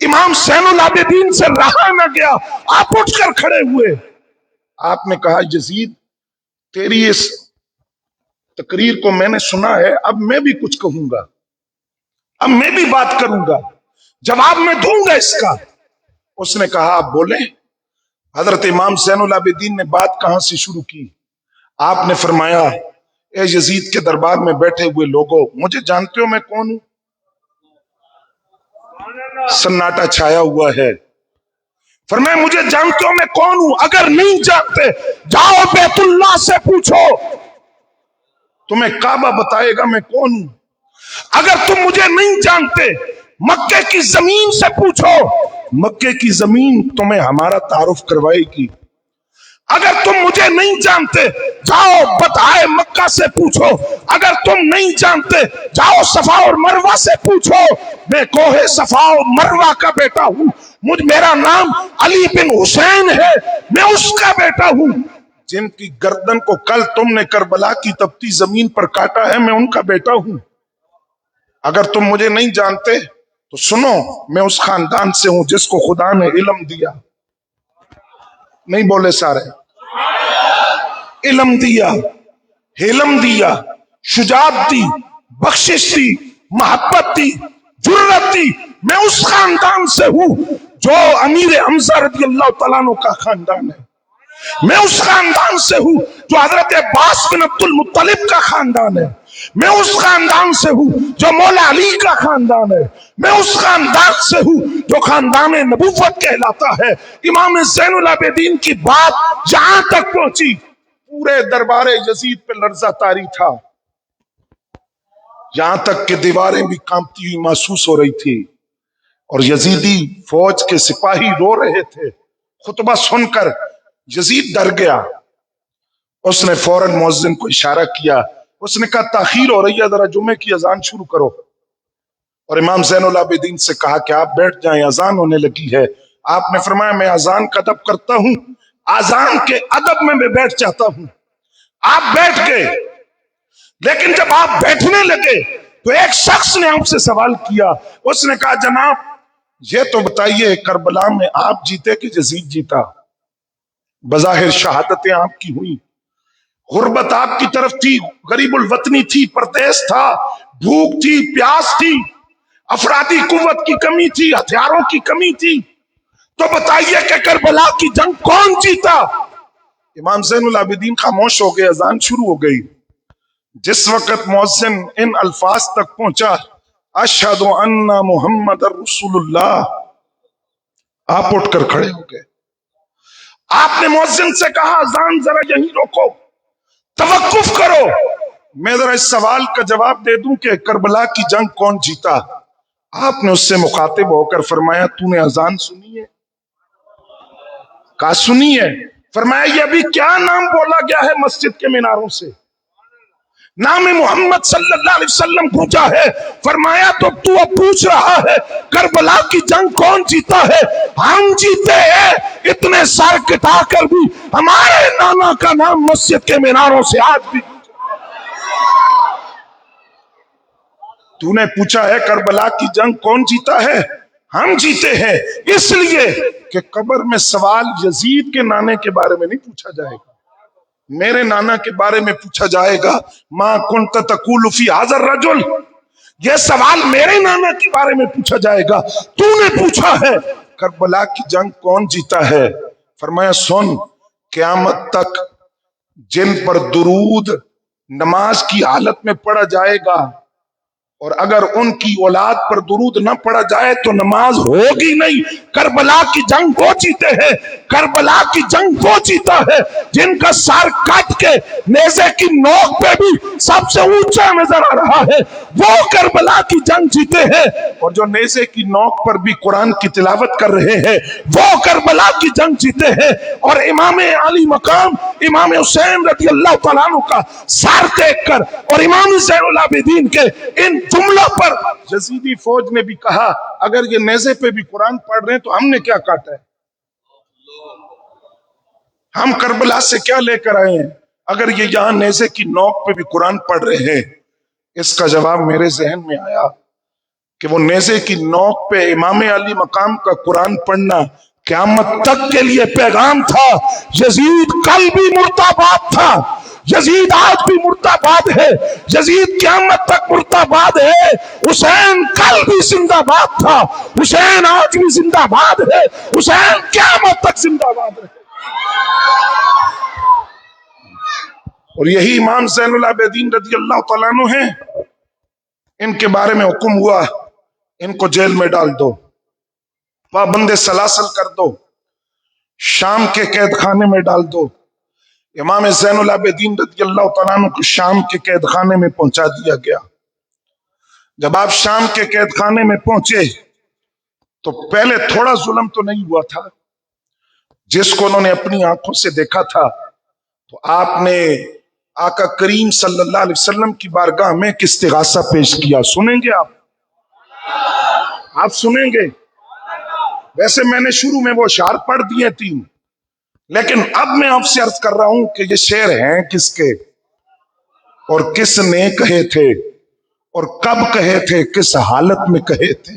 امام زین العابدین سے رہا نہ گیا، آپ اٹھ کر کھڑے ہوئے. آپ نے کہا یزید تیری اس تقریر کو میں نے سنا ہے، اب میں بھی کچھ کہوں گا، اب میں بھی بات کروں گا، جواب میں دوں گا اس کا. اس نے کہا آپ بولیں. حضرت امام زین العابدین نے بات کہاں سے شروع کی؟ آپ نے فرمایا اے یزید کے دربار میں بیٹھے ہوئے لوگوں، مجھے جانتے ہو میں کون ہوں؟ سناٹا چھایا ہوا ہے. فرمایا مجھے جانتے ہو میں کون ہوں؟ اگر نہیں جانتے جاؤ بیت اللہ سے پوچھو، تمہیں کعبہ بتائے گا میں کون ہوں. اگر تم مجھے نہیں جانتے مکے کی زمین سے پوچھو، مکے کی زمین تمہیں ہمارا تعارف کروائے گی. اگر تم مجھے نہیں جانتے جاؤ بتائے مکہ سے پوچھو. اگر تم نہیں جانتے جاؤ صفا اور مروہ سے پوچھو. میں کوہ صفا اور مروہ کا بیٹا ہوں، میرا نام علی بن حسین ہے، میں اس کا بیٹا ہوں. جن کی گردن کو کل تم نے کربلا کی تپتی زمین پر کاٹا ہے میں ان کا بیٹا ہوں. اگر تم مجھے نہیں جانتے تو سنو، میں اس خاندان سے ہوں جس کو خدا نے علم دیا. نہیں بولے سارے، علم دیا، حلم دیا، شجاعت دی، بخشش دی، محبت دی، جرت دی. میں اس خاندان سے ہوں جو امیر حمزہ رضی اللہ تعالیٰ عنہ کا خاندان ہے. میں اس خاندان سے ہوں جو حضرت عباس بن عبد المطلب کا خاندان ہے. میں اس خاندان سے ہوں جو مولا علی کا خاندان ہے. میں اس خاندان سے ہوں جو خاندان نبوت کہلاتا ہے. امام زین العابدین کی بات جہاں تک پہنچی پورے دربار یزید پہ لرزہ طاری تھا، یہاں تک کہ دیواریں بھی کانپتی ہوئی محسوس ہو رہی تھی اور یزیدی فوج کے سپاہی رو رہے تھے. خطبہ سن کر یزید ڈر گیا. اس نے فوراً مؤذن کو اشارہ کیا. اس نے کہا تاخیر ہو رہی ہے، ذرا جمعے کی اذان شروع کرو. اور امام زین العابدین سے کہا کہ آپ بیٹھ جائیں، اذان ہونے لگی ہے. آپ نے فرمایا میں اذان کا ادب کرتا ہوں، اذان کے ادب میں بیٹھ جاتا ہوں. آپ بیٹھ گئے، لیکن جب آپ بیٹھنے لگے تو ایک شخص نے آپ سے سوال کیا. اس نے کہا جناب یہ تو بتائیے کربلا میں آپ جیتے کہ یزید جیتا؟ بظاہر شہادتیں آپ کی ہوئی، غربت آپ کی طرف تھی، غریب الوطنی تھی، پردیس تھا، بھوک تھی، پیاس تھی، افرادی قوت کی کمی تھی، ہتھیاروں کی کمی تھی. تو بتائیے کہ کربلا کی جنگ کون جیتا؟ امام زین العابدین خاموش ہو گئے. اذان شروع ہو گئی. جس وقت مؤذن ان الفاظ تک پہنچا اشہد ان محمد رسول اللہ، آپ اٹھ کر کھڑے ہو گئے. آپ نے مؤذن سے کہا اذان ذرا یہیں روکو، توقف کرو، میں ذرا اس سوال کا جواب دے دوں کہ کربلا کی جنگ کون جیتا. آپ نے اس سے مخاطب ہو کر فرمایا تو نے اذان سنی ہے؟ کہا سنی ہے. فرمایا یہ ابھی کیا نام بولا گیا ہے مسجد کے میناروں سے؟ نام محمد صلی اللہ علیہ وسلم پوچھا ہے، فرمایا تو اب پوچھ رہا ہے کربلا کی جنگ کون جیتا ہے؟ ہم جیتے ہیں، اتنے سر کٹا کر بھی ہمارے نانا کا نام مسجد کے میناروں سے آج بھی۔ تو نے پوچھا ہے کربلا کی جنگ کون جیتا ہے؟ ہم جیتے ہیں، اس لیے کہ قبر میں سوال یزید کے نانے کے بارے میں نہیں پوچھا جائے گا، میرے نانا کے بارے میں پوچھا جائے گا، ما کنت تقول فی ھذا الرجل، یہ سوال میرے نانا کے بارے میں پوچھا جائے گا۔ تو نے پوچھا ہے کربلا کی جنگ کون جیتا ہے؟ فرمایا سن، قیامت تک جن پر درود نماز کی حالت میں پڑھا جائے گا، اور اگر ان کی اولاد پر درود نہ پڑھا جائے تو نماز ہوگی نہیں۔ کربلا کی جنگ کو جیتے ہیں، کربلا کی جنگ کو جیتا ہے جن کا سر کٹ کے نیزے کی نوک پہ بھی سب سے اونچا نظر آ رہا ہے، وہ کربلا کی جنگ جیتے ہیں۔ اور جو نیزے کی نوک پر بھی قرآن کی تلاوت کر رہے ہیں وہ کربلا کی جنگ جیتے ہیں۔ اور امام علی مقام امام حسین رضی اللہ تعالیٰ عنہ کا سر دیکھ کر اور امام زین العابدین کے ان جملوں پر یزیدی فوج نے بھی کہا اگر یہ نیزے پہ بھی قرآن پڑھ رہے ہیں تو ہم نے کیا کاٹا ہے، ہم کربلا سے کیا لے کر آئے ہیں اگر یہ یہاں نیزے کی نوک پہ بھی قرآن پڑھ رہے ہیں۔ اس کا جواب میرے ذہن میں آیا کہ وہ نیزے کی نوک پہ امام علی مقام کا قرآن پڑھنا قیامت تک کے لیے پیغام تھا۔ یزید کل بھی مرتاباد تھا، یزید آج بھی مرتاباد ہے، یزید قیامت تک مرتاباد ہے۔ حسین کل بھی زندہ باد تھا، حسین آج بھی زندہ باد ہے، حسین قیامت تک زندہ باد ہے۔ اور یہی امام زین العابدین رضی اللہ تعالیٰ عنہ ہیں، ان کے بارے میں حکم ہوا ان کو جیل میں ڈال دو، پابند سلاسل کر دو، شام کے قید خانے میں ڈال دو۔ امام زین العابدین رضی اللہ تعالیٰ عنہ کو شام کے قید خانے میں پہنچا دیا گیا۔ جب آپ شام کے قید خانے میں پہنچے تو پہلے تھوڑا ظلم تو نہیں ہوا تھا، جس کو انہوں نے اپنی آنکھوں سے دیکھا تھا تو آپ نے آقا کریم صلی اللہ علیہ وسلم کی بارگاہ میں ایک استغاثہ پیش کیا۔ سنیں گے آپ سنیں گے؟ ویسے میں نے شروع میں وہ اشعار پڑھ دیے تین، لیکن اب میں آپ سے عرض کر رہا ہوں کہ یہ شعر ہیں کس کے اور کس نے کہے تھے اور کب کہے تھے، کس حالت میں کہے تھے۔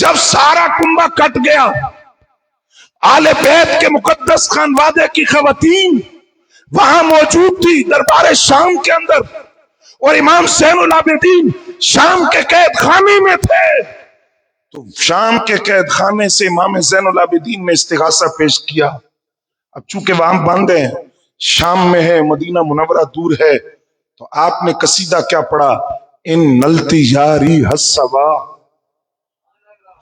جب سارا کنبہ کٹ گیا، آل بیت کے مقدس خانوادے کی خواتین وہاں موجود تھی دربار شام کے اندر، اور امام زین العابدین شام کے قید خانے میں تھے، تو شام کے قید خانے سے امام زین العابدین نے استغاثہ پیش کیا۔ اب چونکہ وہاں بند ہیں، شام میں ہے، مدینہ منورہ دور ہے، تو آپ نے قصیدہ کیا پڑھا، ان نلتی یاری حسبا،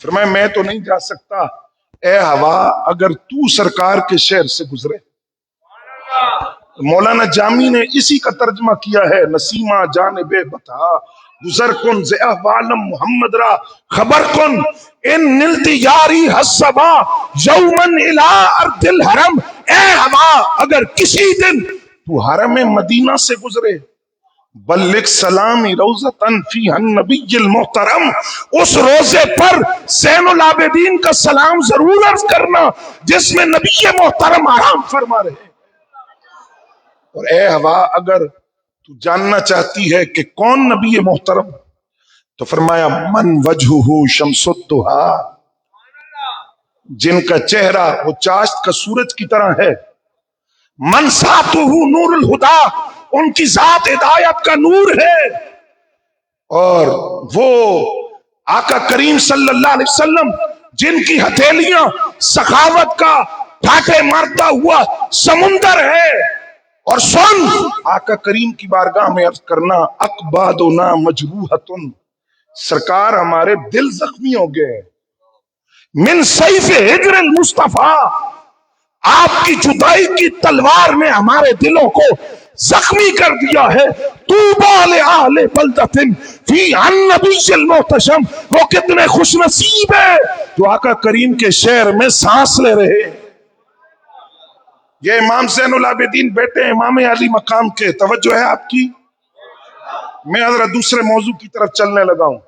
فرمایا میں تو نہیں جا سکتا، اے ہوا اگر تو سرکار کے شہر سے گزرے۔ مولانا جامی نے اسی کا ترجمہ کیا ہے، نسیمہ جانب بتا گزر کن ز احوالم محمد را خبر کن، ان نلتی یاری حسبا یومن الی ارض الحرم، اے ہوا اگر کسی دن تو حرم مدینہ سے گزرے، بلغ سلامی روزتن فیہا النبی المحترم، اس روزے پر زین العابدین کا سلام ضرور عرض کرنا جس میں نبی محترم آرام فرما رہے ہیں۔ اور اے ہوا اگر تو جاننا چاہتی ہے کہ کون نبی محترم، تو فرمایا من وجہہ شمس الضحیٰ، جن کا چہرہ وہ چاشت کا سورج کی طرح ہے، من ذاتہ نور الہدیٰ، ان کی ذات ہدایت کا نور ہے، اور وہ آقا کریم صلی اللہ علیہ وسلم جن کی ہتھیلیاں سخاوت کا ٹھاٹے مارتا ہوا سمندر ہے۔ اور سن، آقا کریم کی بارگاہ میں عرض کرنا، اقبادنا مجروحتن، سرکار ہمارے دل زخمی ہو گئے، من سیف ہجر المصطفیٰ، آپ کی جدائی کی تلوار نے ہمارے دلوں کو زخمی کر دیا ہے۔ طوبی لأہل بلدۃ فیہا النبی المحتشم، وہ کتنے خوش نصیب ہیں جو آقا کریم کے شہر میں سانس لے رہے ہیں۔ یہ امام زین العابدین بیٹے امام علی مقام کے، توجہ ہے آپ کی، میں ذرا دوسرے موضوع کی طرف چلنے لگا ہوں،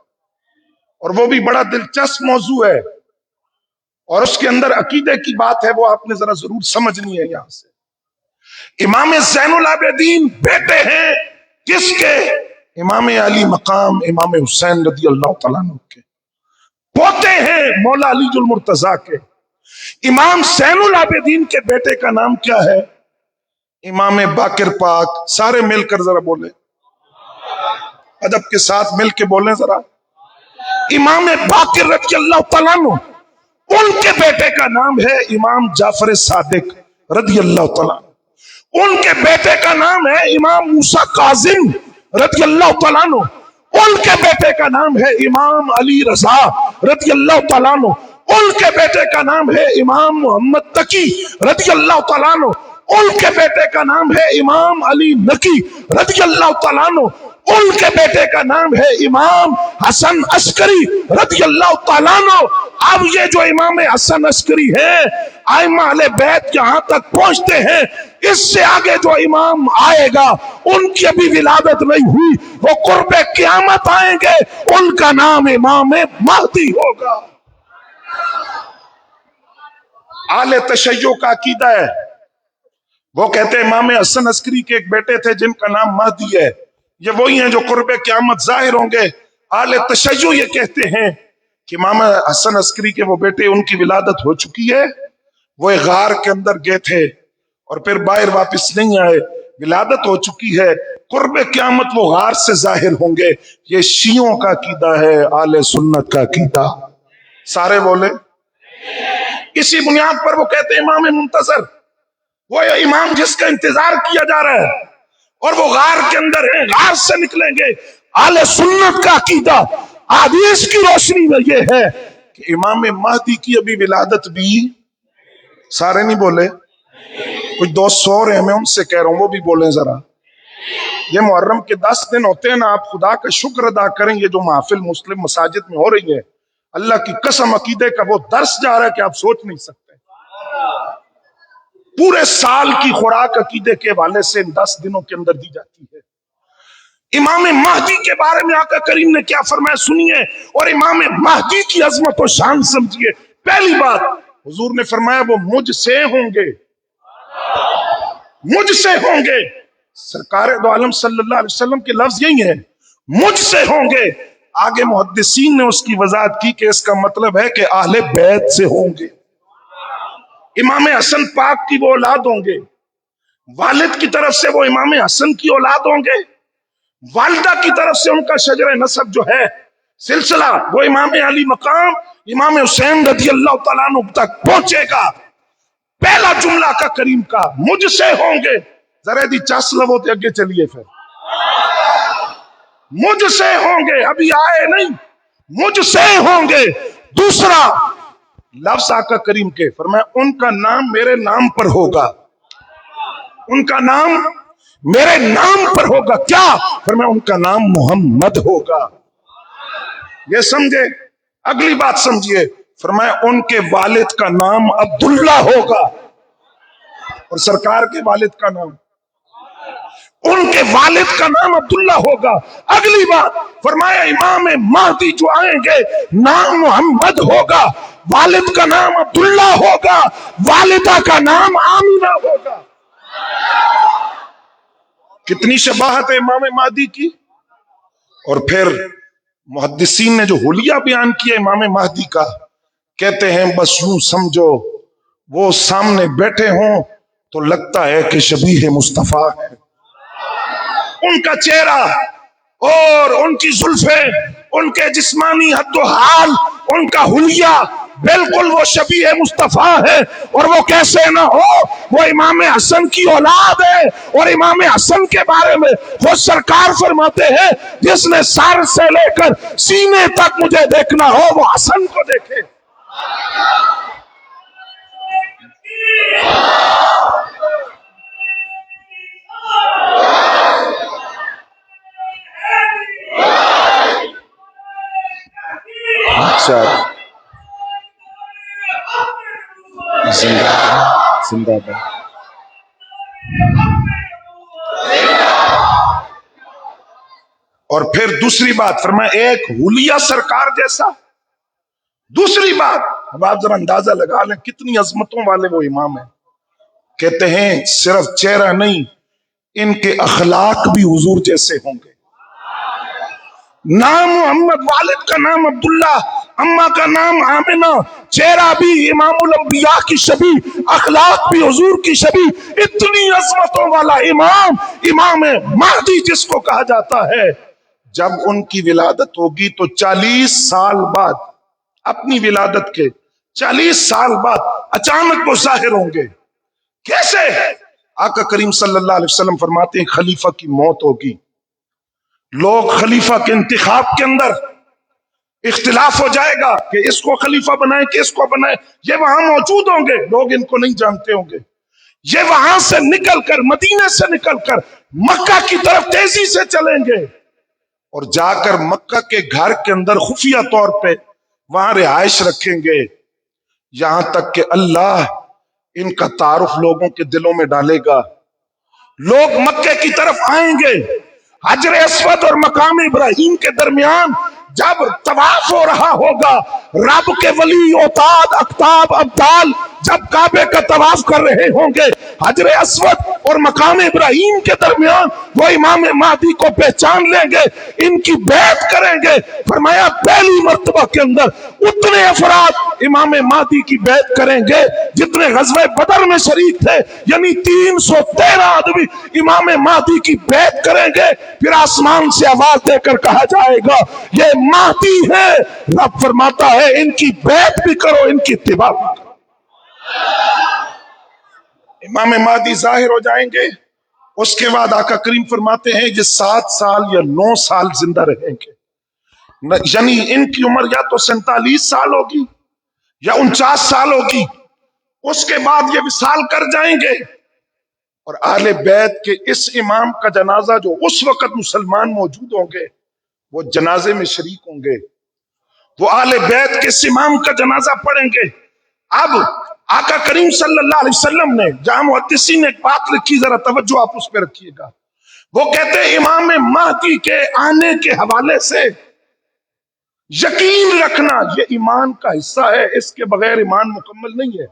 اور وہ بھی بڑا دلچسپ موضوع ہے، اور اس کے اندر عقیدے کی بات ہے، وہ آپ نے ذرا ضرور سمجھنی ہے یہاں سے۔ امام زین العابدین بیٹے ہیں کس کے؟ امام علی مقام امام حسین رضی اللہ تعالیٰ عنہ کے، پوتے ہیں مولا علی المرتضیٰ کے۔ امام زین العابدین کے بیٹے کا نام کیا ہے؟ امام باقر پاک۔ سارے مل کر ذرا بولیں، ادب کے ساتھ مل کے بولیں ذرا۔ امام باقر رضی اللہ تعالیٰ عنہ، ان کے بیٹے کا نام ہے امام جعفر صادق رضی اللہ تعالیٰ عنہ۔ ان کے بیٹے کا نام ہے امام موسیٰ کاظم رضی اللہ تعالیٰ عنہ۔ ان کے بیٹے کا نام ہے امام علی رضا رضی اللہ تعالیٰ عنہ۔ ان کے بیٹے کا نام ہے امام محمد تقی رضی اللہ تعالیٰ عنہ۔ ان کے بیٹے کا نام ہے امام علی نقی رضی اللہ تعالیٰ عنہ۔ ان کے بیٹے کا نام ہے امام حسن عسکری رضی اللہ تعالیٰ عنہ۔ اب یہ جو امام حسن عسکری ہے، ائمہ اہل بیت یہاں تک پہنچتے ہیں، اس سے آگے جو امام آئے گا ان کی ابھی ولادت نہیں ہوئی، وہ قرب قیامت آئیں گے، ان کا نام امام مہدی ہوگا۔ اہل تشیع کا عقیدہ ہے، وہ کہتے ہیں امام حسن عسکری کے ایک بیٹے تھے جن کا نام مہدی ہے، یہ وہی ہیں جو قرب قیامت ظاہر ہوں گے۔ اہل تشیع یہ کہتے ہیں کہ امام حسن عسکری کے وہ بیٹے، ان کی ولادت ہو چکی ہے، وہ ایک غار کے اندر گئے تھے اور پھر باہر واپس نہیں آئے، ولادت ہو چکی ہے، قرب قیامت وہ غار سے ظاہر ہوں گے۔ یہ شیعوں کا عقیدہ ہے، اہل سنت کا عقیدہ۔ سارے بولے۔ اسی بنیاد پر وہ کہتے ہیں امام منتظر، وہ امام جس کا انتظار کیا جا رہا ہے، اور وہ غار کے اندر ہیں، غار سے نکلیں گے۔ اہل سنت کا عقیدہ حدیث کی روشنی میں یہ ہے کہ امام مہدی کی ابھی ولادت بھی، سارے نہیں بولے، کچھ دوست سو رہے ہیں، میں ان سے کہہ رہا ہوں وہ بھی بولیں ذرا۔ یہ محرم کے 10 دن ہوتے ہیں نا، آپ خدا کا شکر ادا کریں، یہ جو محفل مسلم مساجد میں ہو رہی ہے، اللہ کی قسم عقیدے کا وہ درس جا رہا ہے کہ آپ سوچ نہیں سکتے۔ پورے سال کی خوراک عقیدے کے حوالے سے ان 10 دنوں کے اندر دی جاتی ہے۔ امام مہدی کے بارے میں آقا کریم نے کیا فرمایا سنیے، اور امام مہدی کی عظمت و شان سمجھیے۔ پہلی بات حضور نے فرمایا وہ مجھ سے ہوں گے، مجھ سے ہوں گے۔ سرکار دو عالم صلی اللہ علیہ وسلم کے لفظ یہی ہیں، مجھ سے ہوں گے۔ آگے محدثین نے اس کی وضاحت کی کہ اس کا مطلب ہے کہ اہل بیت سے ہوں گے۔ امام حسن پاک کی وہ اولاد ہوں گے، والد کی طرف سے وہ امام حسن کی اولاد ہوں گے، والدہ کی طرف سے ان کا شجر نسب جو ہے سلسلہ، وہ امام علی مقام امام حسین رضی اللہ تعالیٰ عنہ تک پہنچے گا۔ پہلا جملہ کا کریم کا مجھ سے ہوں گے، ذرا دی چاس لو تے اگے چلیے، پھر مجھ سے ہوں گے، ابھی آئے نہیں، مجھ سے ہوں گے۔ دوسرا لفظ آقا کریم کے فرمایا ان کا نام میرے نام پر ہوگا، ان کا نام میرے نام پر ہوگا۔ کیا؟ فرمایا ان کا نام محمد ہوگا۔ یہ سمجھے؟ اگلی بات سمجھیے، فرمایا ان کے والد کا نام عبداللہ ہوگا، اور سرکار کے والد کا نام، ان کے والد کا نام عبداللہ ہوگا۔ اگلی بات فرمایا امام مہدی جو آئیں گے نام محمد ہوگا، والد کا نام عبداللہ ہوگا، والدہ کا نام آمینہ ہوگا۔ کتنی شباہت ہے امام مہدی کی۔ اور پھر محدثین نے جو حلیہ بیان کیا امام مہدی کا، کہتے ہیں بس یوں سمجھو وہ سامنے بیٹھے ہوں تو لگتا ہے کہ شبیہ مصطفیٰ ہے، ان کا چہرہ اور ان کی زلفیں، ان کے جسمانی حد و حال، ان کا حلیہ بالکل وہ شبیہ مصطفیٰ ہے۔ اور وہ کیسے نہ ہو، وہ امام حسن کی اولاد ہے، اور امام حسن کے بارے میں وہ سرکار فرماتے ہیں جس نے سر سے لے کر سینے تک مجھے دیکھنا ہو وہ حسن کو دیکھے۔ اچھا، زندہ باد۔ اور پھر دوسری بات فرمایا ایک حلیہ سرکار جیسا. دوسری بات اب آپ ذرا اندازہ لگا لیں کتنی عظمتوں والے وہ امام ہیں. کہتے ہیں صرف چہرہ نہیں، ان کے اخلاق بھی حضور جیسے ہوں گے. نام محمد، والد کا نام عبداللہ، اماں کا نام آمنہ، چہرہ بھی امام الانبیاء کی شبیہ، اخلاق بھی حضور کی شبیہ. اتنی عظمتوں والا امام، امام مہدی جس کو کہا جاتا ہے، جب ان کی ولادت ہوگی تو 40 سال بعد، اپنی ولادت کے 40 سال بعد اچانک وہ ظاہر ہوں گے. کیسے؟ آقا کریم صلی اللہ علیہ وسلم فرماتے ہیں خلیفہ کی موت ہوگی، لوگ خلیفہ کے انتخاب کے اندر اختلاف ہو جائے گا کہ اس کو خلیفہ بنائیں کہ اس کو بنائیں. یہ وہاں موجود ہوں گے، لوگ ان کو نہیں جانتے ہوں گے. یہ وہاں سے نکل کر، مدینے سے نکل کر مکہ کی طرف تیزی سے چلیں گے اور جا کر مکہ کے گھر کے اندر خفیہ طور پہ وہاں رہائش رکھیں گے، یہاں تک کہ اللہ ان کا تعارف لوگوں کے دلوں میں ڈالے گا. لوگ مکے کی طرف آئیں گے، حجر اسود اور مقام ابراہیم کے درمیان جب طواف ہو رہا ہوگا، رب کے ولی اوتاد اقطاب ابدال جب کعبے کا طواف کر رہے ہوں گے، حجر اسود اور مقام ابراہیم کے درمیان وہ امام مہدی کو پہچان لیں گے، ان کی بیعت کریں گے. فرمایا پہلی مرتبہ کے اندر اتنے افراد امام مہدی کی بیعت کریں گے جتنے غزوہ بدر میں شریک تھے، یعنی 313 آدمی امام مہدی کی بیعت کریں گے. پھر آسمان سے آواز دے کر کہا جائے گا یہ مہدی ہے. رب فرماتا ہے ان کی بیعت بھی کرو، ان کی اتباع بھی کرو. امام مہدی ظاہر ہو جائیں گے، اس کے بعد آقا کریم فرماتے ہیں یہ 7 سال یا 9 سال زندہ رہیں گے. یعنی ان کی عمر یا تو 47 سال ہوگی یا 49 سال ہوگی. اس کے بعد یہ وصال کر جائیں گے اور اہل بیت کے اس امام کا جنازہ جو اس وقت مسلمان موجود ہوں گے وہ جنازے میں شریک ہوں گے، وہ اہل بیت کے اس امام کا جنازہ پڑھیں گے. اب آقا کریم صلی اللہ علیہ وسلم نے، جہاں محدثین نے ایک بات لکھی، ذرا توجہ آپ اس پہ رکھیے گا. وہ کہتے ہیں امام مہدی کے آنے کے حوالے سے یقین رکھنا یہ ایمان کا حصہ ہے، اس کے بغیر ایمان مکمل نہیں ہے.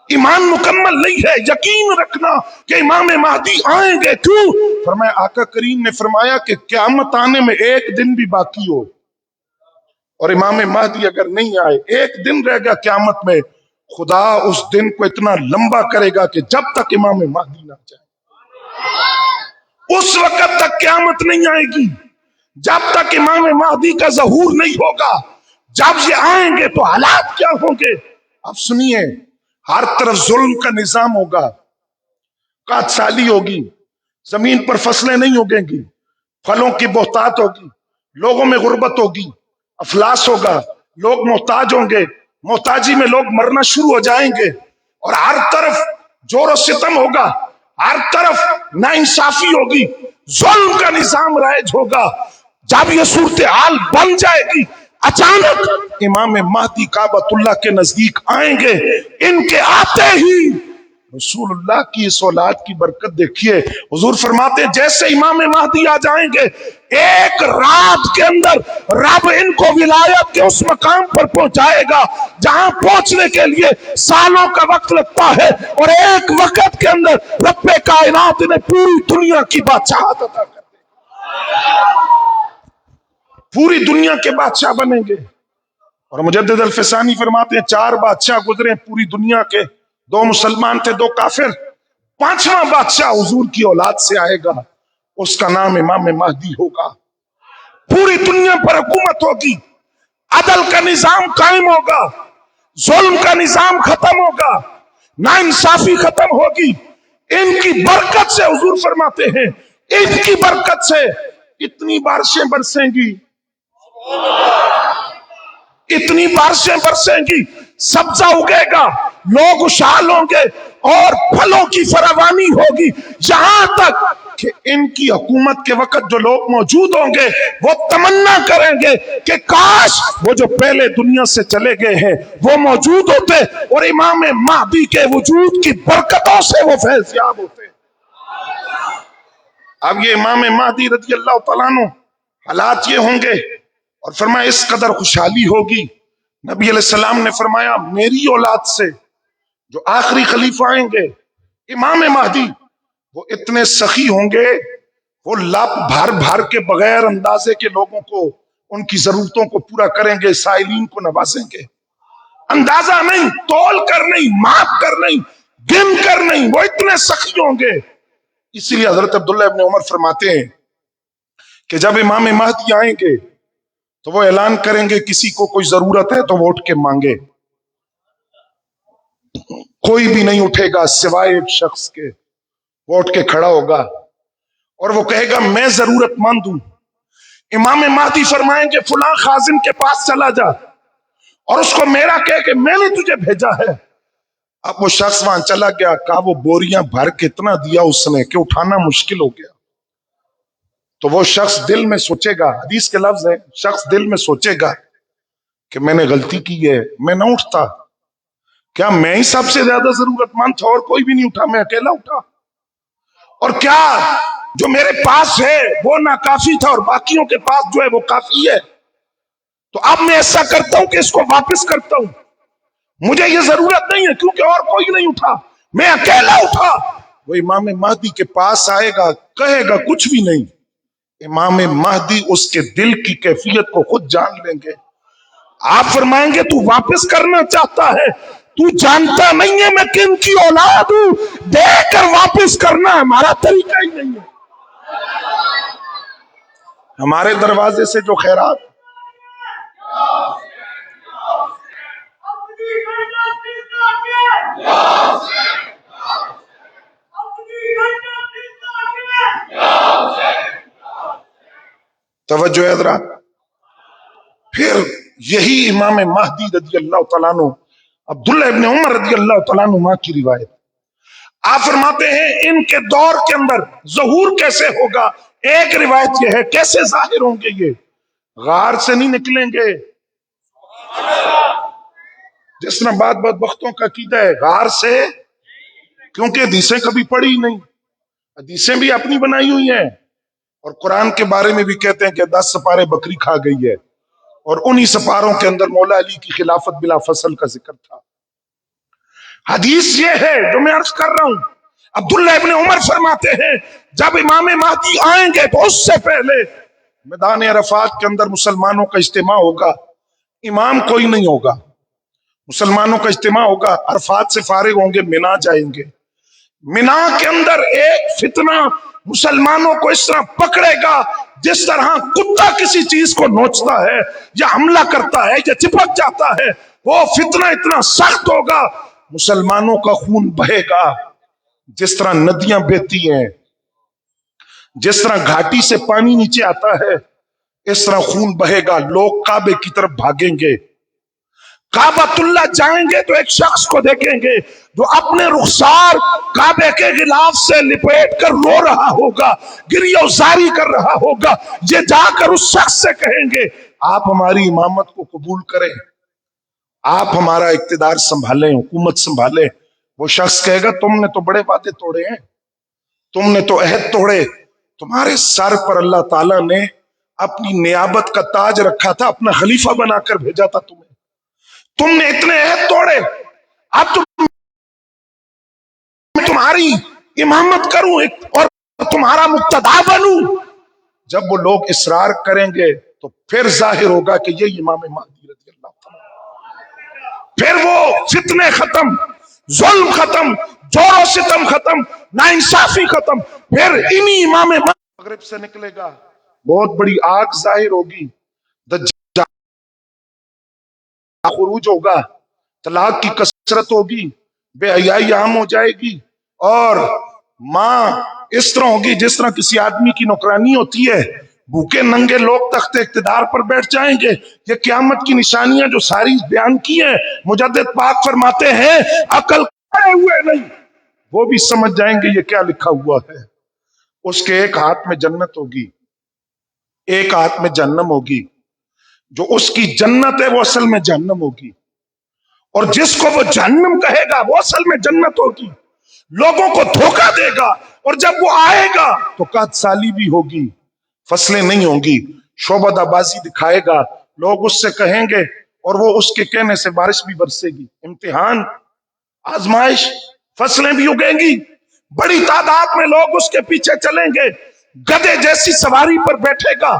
ایمان مکمل نہیں ہے. یقین رکھنا کہ امام مہدی آئیں گے. کیوں؟ فرمایا آقا کریم نے فرمایا کہ قیامت آنے میں ایک دن بھی باقی ہو اور امام مہدی اگر نہیں آئے، ایک دن رہ گیا قیامت میں، خدا اس دن کو اتنا لمبا کرے گا کہ جب تک امام مہدی نہ جائے اس وقت تک قیامت نہیں آئے گی، جب تک امام مہدی کا ظہور نہیں ہوگا. جب یہ آئیں گے تو حالات کیا ہوں گے؟ اب سنیے، ہر طرف ظلم کا نظام ہوگا، قحط سالی ہوگی، زمین پر فصلیں نہیں اگیں گی، پھلوں کی بہتات ہوگی، لوگوں میں غربت ہوگی، افلاس ہوگا، لوگ محتاج ہوں گے، محتاجی میں لوگ مرنا شروع ہو جائیں گے، اور ہر طرف جور و ستم ہوگا، ہر طرف ناانصافی ہوگی، ظلم کا نظام رائج ہوگا. جب یہ صورتحال بن جائے گی، اچانک امام مہدی کعبۃ اللہ کے نزدیک آئیں گے. ان کے آتے ہی رسول اللہ کی اس اولاد کی برکت دیکھیے. حضور فرماتے ہیں جیسے امام مہدی آ جائیں گے، ایک رات کے اندر رب ان کو ولایت کے اس مقام پر پہنچائے گا جہاں پہنچنے کے لیے سالوں کا وقت لگتا ہے، اور ایک وقت کے اندر رب کائنات انہیں پوری دنیا کی بادشاہت عطا کر دے گا، پوری دنیا کے بادشاہ بنیں گے. اور مجدد الفسانی فرماتے ہیں 4 بادشاہ گزرے پوری دنیا کے، 2 مسلمان تھے 2 کافر، 5واں بادشاہ حضور کی اولاد سے آئے گا، اس کا نام امام مہدی ہوگا. پوری دنیا پر حکومت ہوگی، عدل کا نظام قائم ہوگا، ظلم کا نظام ختم ہوگا، ناانصافی ختم ہوگی. ان کی برکت سے، حضور فرماتے ہیں ان کی برکت سے اتنی بارشیں برسیں گی، اتنی بارشیں برسیں گی، سبزہ اگے گا، لوگ خوشحال ہوں گے اور پھلوں کی فراوانی ہوگی. یہاں تک کہ ان کی حکومت کے وقت جو لوگ موجود ہوں گے وہ تمنا کریں گے کہ کاش وہ جو پہلے دنیا سے چلے گئے ہیں وہ موجود ہوتے اور امام مہدی کے وجود کی برکتوں سے وہ فیض یاب ہوتے. اب یہ امام مہدی رضی اللہ تعالیٰ عنہ حالات یہ ہوں گے، اور فرمایا اس قدر خوشحالی ہوگی. نبی علیہ السلام نے فرمایا میری اولاد سے جو آخری خلیفہ آئیں گے امام مہدی، وہ اتنے سخی ہوں گے، وہ لپ بھر بھر کے بغیر اندازے کے لوگوں کو ان کی ضرورتوں کو پورا کریں گے، سائلین کو نوازیں گے، اندازہ نہیں، تول کر نہیں، ماپ کر نہیں، گن کر نہیں، وہ اتنے سخی ہوں گے. اسی لیے حضرت عبداللہ ابن عمر فرماتے ہیں کہ جب امام مہدی آئیں گے تو وہ اعلان کریں گے کسی کو کوئی ضرورت ہے تو وہ اٹھ کے مانگے. کوئی بھی نہیں اٹھے گا سوائے ایک شخص کے. وہ اٹھ کے کھڑا ہوگا اور وہ کہے گا میں ضرورت مند ہوں. امام مہدی فرمائیں گے فلاں خازن کے پاس چلا جا اور اس کو میرا کہے کہ میں نے تجھے بھیجا ہے. اب وہ شخص وہاں چلا گیا، کہا وہ بوریاں بھر کے اتنا دیا اس نے کہ اٹھانا مشکل ہو گیا. تو وہ شخص دل میں سوچے گا، حدیث کے لفظ ہے، شخص دل میں سوچے گا کہ میں نے غلطی کی ہے، میں نہ اٹھتا، کیا میں ہی سب سے زیادہ ضرورت مند تھا اور کوئی بھی نہیں اٹھا، میں اکیلا اٹھا، اور کیا جو میرے پاس ہے وہ ناکافی تھا اور باقیوں کے پاس جو ہے وہ کافی ہے. تو اب میں ایسا کرتا ہوں کہ اس کو واپس کرتا ہوں، مجھے یہ ضرورت نہیں ہے کیونکہ اور کوئی نہیں اٹھا، میں اکیلا اٹھا. وہ امام مہدی کے پاس آئے گا، کہے گا کچھ بھی نہیں. امام مہدی اس کے دل کی کیفیت کو خود جان لیں گے. آپ فرمائیں گے تو واپس کرنا چاہتا ہے، تو جانتا نہیں ہے میں کن کی اولاد ہوں، دے کر واپس کرنا ہمارا طریقہ ہی نہیں ہے. ہمارے دروازے سے جو خیرات توجہ حضرات، پھر یہی امام مہدی رضی اللہ تعالیٰ عنہ، عبداللہ ابن عمر رضی اللہ تعالیٰ عنہ کی روایت، آپ فرماتے ہیں ان کے دور کے اندر ظہور کیسے ہوگا. ایک روایت یہ ہے کیسے ظاہر ہوں گے، یہ غار سے نہیں نکلیں گے جس طرح بعض وقتوں کا عقیدہ ہے غار سے، کیونکہ حدیثیں کبھی پڑھی نہیں، حدیثیں بھی اپنی بنائی ہوئی ہیں، اور قرآن کے بارے میں بھی کہتے ہیں کہ 10 سپارے بکری کھا گئی ہے، اور انہی سپاروں کے اندر مولا علی کی خلافت بلا فصل کا ذکر تھا. حدیث یہ ہے جو میں عرض کر رہا ہوں. عبداللہ ابن عمر فرماتے ہیں جب امام مہدی آئیں گے تو اس سے پہلے میدان عرفات کے اندر مسلمانوں کا اجتماع ہوگا، امام کوئی نہیں ہوگا، مسلمانوں کا اجتماع ہوگا، عرفات سے فارغ ہوں گے، مینا جائیں گے. مینا کے اندر ایک فتنہ مسلمانوں کو اس طرح پکڑے گا جس طرح کتا کسی چیز کو نوچتا ہے یا حملہ کرتا ہے یا چپک جاتا ہے. وہ فتنہ اتنا سخت ہوگا، مسلمانوں کا خون بہے گا جس طرح ندیاں بہتی ہیں، جس طرح گھاٹی سے پانی نیچے آتا ہے، اس طرح خون بہے گا. لوگ کعبے کی طرف بھاگیں گے، کعبۃ اللہ جائیں گے تو ایک شخص کو دیکھیں گے جو اپنے رخسار کعبے کے غلاف سے لپیٹ کر رو رہا ہوگا، گریہ زاری کر رہا ہوگا. یہ جا کر اس شخص سے کہیں گے آپ ہماری امامت کو قبول کریں، آپ ہمارا اقتدار سنبھالیں، حکومت سنبھالیں. وہ شخص کہے گا تم نے تو بڑے وعدے توڑے ہیں، تم نے تو عہد توڑے، تمہارے سر پر اللہ تعالیٰ نے اپنی نیابت کا تاج رکھا تھا، اپنا خلیفہ بنا کر بھیجا تھا تمہیں، تم نے اتنے عہد توڑے، اب تمہاری امامت کروں اور تمہارا مقتدا بنوں. جب وہ لوگ اصرار کریں گے تو پھر ظاہر ہوگا کہ یہ امام مہدی رضی اللہ تعالیٰ. پھر وہ فتنے ختم، ظلم ختم، جور و ستم ختم، ناانصافی ختم. پھر انہی امام مغرب سے نکلے گا، بہت بڑی آگ ظاہر ہوگی، دجال خروج ہوگا، طلاق کی کثرت ہوگی، بے حیائی عام ہو جائے گی، اور ماں اس طرح ہوگی جس طرح کسی آدمی کی نوکرانی ہوتی ہے. بھوکے ننگے لوگ تخت اقتدار پر بیٹھ جائیں گے. یہ قیامت کی نشانیاں جو ساری بیان کی ہیں، مجدد پاک فرماتے ہیں عقل کرے ہوئے نہیں، وہ بھی سمجھ جائیں گے یہ کیا لکھا ہوا ہے. اس کے ایک ہاتھ میں جنت ہوگی، ایک ہاتھ میں جہنم ہوگی. جو اس کی جنت ہے وہ اصل میں جہنم ہوگی، اور جس کو وہ جہنم کہے گا وہ اصل میں جنت ہوگی. لوگوں کو دھوکہ دے گا، اور جب وہ آئے گا تو قحط سالی بھی ہوگی، فصلیں نہیں ہوں گی، شعبدہ بازی دکھائے گا، لوگ اس سے کہیں گے اور وہ اس کے کہنے سے بارش بھی برسے گی، امتحان، آزمائش، فصلیں بھی اگیں گی، بڑی تعداد میں لوگ اس کے پیچھے چلیں گے، گدھے جیسی سواری پر بیٹھے گا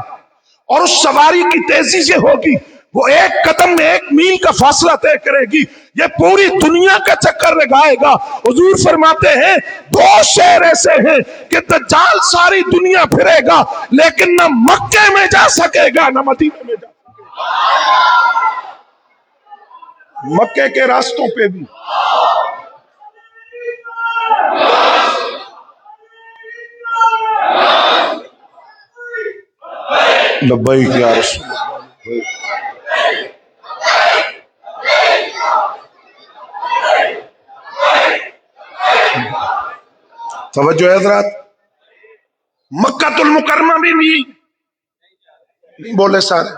اور اس سواری کی تیزی سے ہوگی، وہ ایک قدم میں 1 میل کا فاصلہ طے کرے گی، یہ پوری دنیا کا چکر لگائے گا۔ حضور فرماتے ہیں 2 شہر ایسے ہیں کہ دجال ساری دنیا پھرے گا لیکن نہ مکے میں جا سکے گا نہ مدینے میں جا سکے گا، مکے کے راستوں پہ بھی۔ لبیک یا رسول اللہ۔ توجہ ہے حضرات، مکہ المکرمہ بھی نہیں بولے سارے،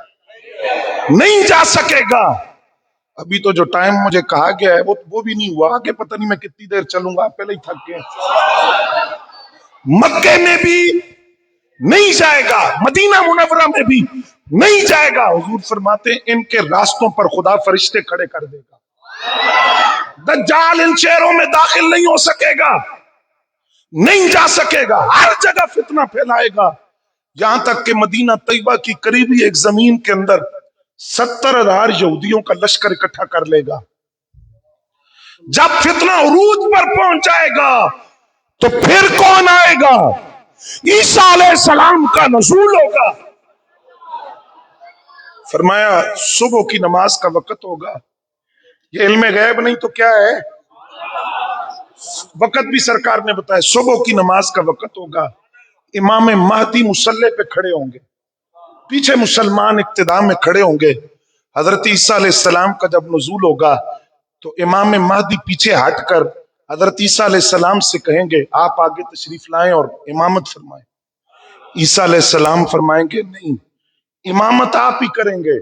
نہیں جا سکے گا۔ ابھی تو جو ٹائم مجھے کہا گیا ہے وہ بھی نہیں ہوا کہ پتہ نہیں میں کتنی دیر چلوں گا، پہلے ہی تھک گئے۔ مکے میں بھی نہیں جائے گا، مدینہ منورہ میں بھی نہیں جائے گا۔ حضور فرماتے ہیں ان کے راستوں پر خدا فرشتے کھڑے کر دے گا، دجال ان شہروں میں داخل نہیں ہو سکے گا، نہیں جا سکے گا، ہر جگہ فتنہ پھیلائے گا، یہاں تک کہ مدینہ طیبہ کی قریبی ایک زمین کے اندر 70,000 یہودیوں کا لشکر اکٹھا کر لے گا۔ جب فتنہ عروج پر پہنچ جائے گا تو پھر کون آئے گا؟ عیسیٰ علیہ السلام کا نزول ہوگا۔ فرمایا صبح کی نماز کا وقت ہوگا، یہ علم غیب نہیں تو کیا ہے، وقت بھی سرکار نے بتایا، صبح کی نماز کا وقت ہوگا، امام مہدی مصلی پہ کھڑے ہوں گے، پیچھے مسلمان اقتداء میں کھڑے ہوں گے۔ حضرت عیسیٰ علیہ السلام کا جب نزول ہوگا تو امام مہدی پیچھے ہٹ کر حضرت عیسیٰ علیہ السلام سے کہیں گے آپ آگے تشریف لائیں اور امامت فرمائیں۔ عیسیٰ علیہ السلام فرمائیں گے نہیں، امامت آپ ہی کریں گے،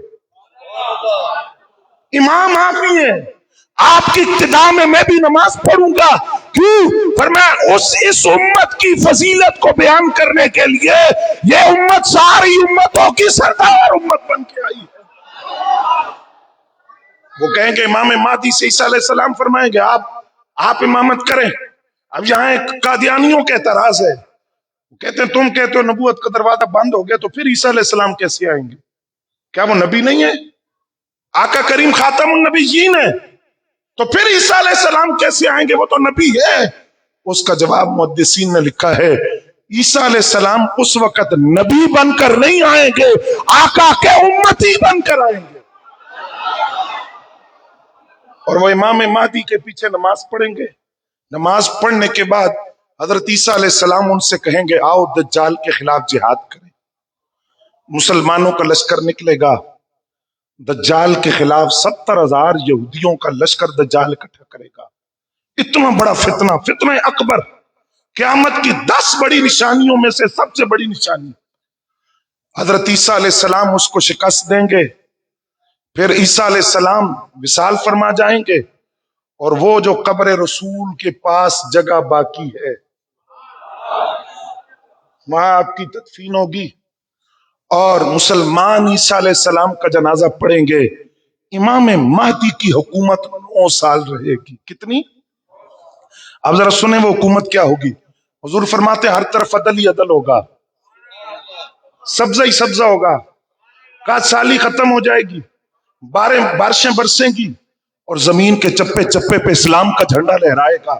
امام آپ ہی ہیں، آپ کی ابتداء میں بھی نماز پڑھوں گا۔ کیوں؟ فرمایا اس امت کی فضیلت کو بیان کرنے کے لیے، یہ امت ساری امتوں کی سردار امت بن کے آئی ہے۔ وہ کہیں گے امام مہدی سے، عیسیٰ علیہ السلام فرمائیں گے آپ امامت کریں۔ اب یہاں ایک قادیانیوں کے اعتراض ہے، وہ کہتے ہیں تم کہتے ہو نبوت کا دروازہ بند ہو گیا تو پھر عیسیٰ علیہ السلام کیسے آئیں گے؟ کیا وہ نبی نہیں ہے؟ آقا کریم خاتم النبیین ہے، تو پھر عیسیٰ علیہ السلام کیسے آئیں گے؟ وہ تو نبی ہے۔ اس کا جواب محدثین نے لکھا ہے عیسیٰ علیہ السلام اس وقت نبی بن کر نہیں آئیں گے، آقا کے امتی بن کر آئیں گے، اور وہ امام مہدی کے پیچھے نماز پڑھیں گے۔ نماز پڑھنے کے بعد حضرت عیسیٰ علیہ السلام ان سے کہیں گے آؤ دجال کے خلاف جہاد کریں۔ مسلمانوں کا لشکر نکلے گا، دجال کے خلاف 70,000 یہودیوں کا لشکر دجال اکٹھا کرے گا۔ اتنا بڑا فتنہ، فتنہ اکبر، قیامت کی 10 بڑی نشانیوں میں سے سب سے بڑی نشانی۔ حضرت عیسیٰ علیہ السلام اس کو شکست دیں گے، پھر عیسیٰ علیہ السلام وصال فرما جائیں گے، اور وہ جو قبر رسول کے پاس جگہ باقی ہے وہاں آپ کی تدفین ہوگی، اور مسلمان عیسیٰ علیہ السلام کا جنازہ پڑھیں گے۔ امام مہدی کی حکومت 9 سال رہے گی۔ کتنی؟ اب ذرا سنیں وہ حکومت کیا ہوگی۔ حضور فرماتے ہر طرف عدل ہی عدل ہوگا، سبزہ ہی سبزہ ہوگا، قحط سالی ختم ہو جائے گی، بارشیں برسیں گی، اور زمین کے چپے چپے پہ اسلام کا جھنڈا لہرائے گا،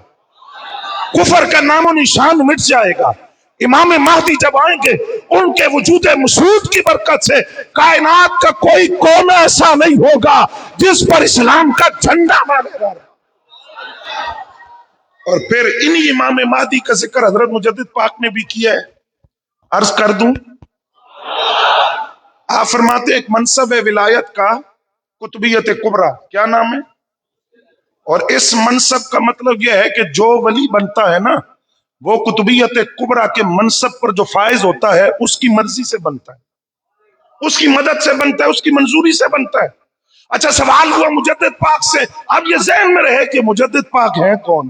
کفر کا نام و نشان مٹ جائے گا۔ امام مہدی جب آئیں گے ان کے وجود مسعود کی برکت سے کائنات کا کوئی کونا ایسا نہیں ہوگا جس پر اسلام کا جھنڈا نہ لہرا رہا۔ اور پھر انہی امام مہدی کا ذکر حضرت مجدد پاک نے بھی کیا ہے، عرض کر دوں۔ آپ فرماتے ایک منصب ہے ولایت کا قطبیت کبریٰ، کیا نام ہے؟ اور اس منصب کا مطلب یہ ہے کہ جو ولی بنتا ہے نا وہ قطبیت کبریٰ کے منصب پر جو فائز ہوتا ہے اس کی مرضی سے بنتا ہے، اس کی مدد سے بنتا ہے، اس کی منظوری سے بنتا ہے۔ اچھا سوال ہوا مجدد پاک سے، اب یہ ذہن میں رہے کہ مجدد پاک ہیں کون؟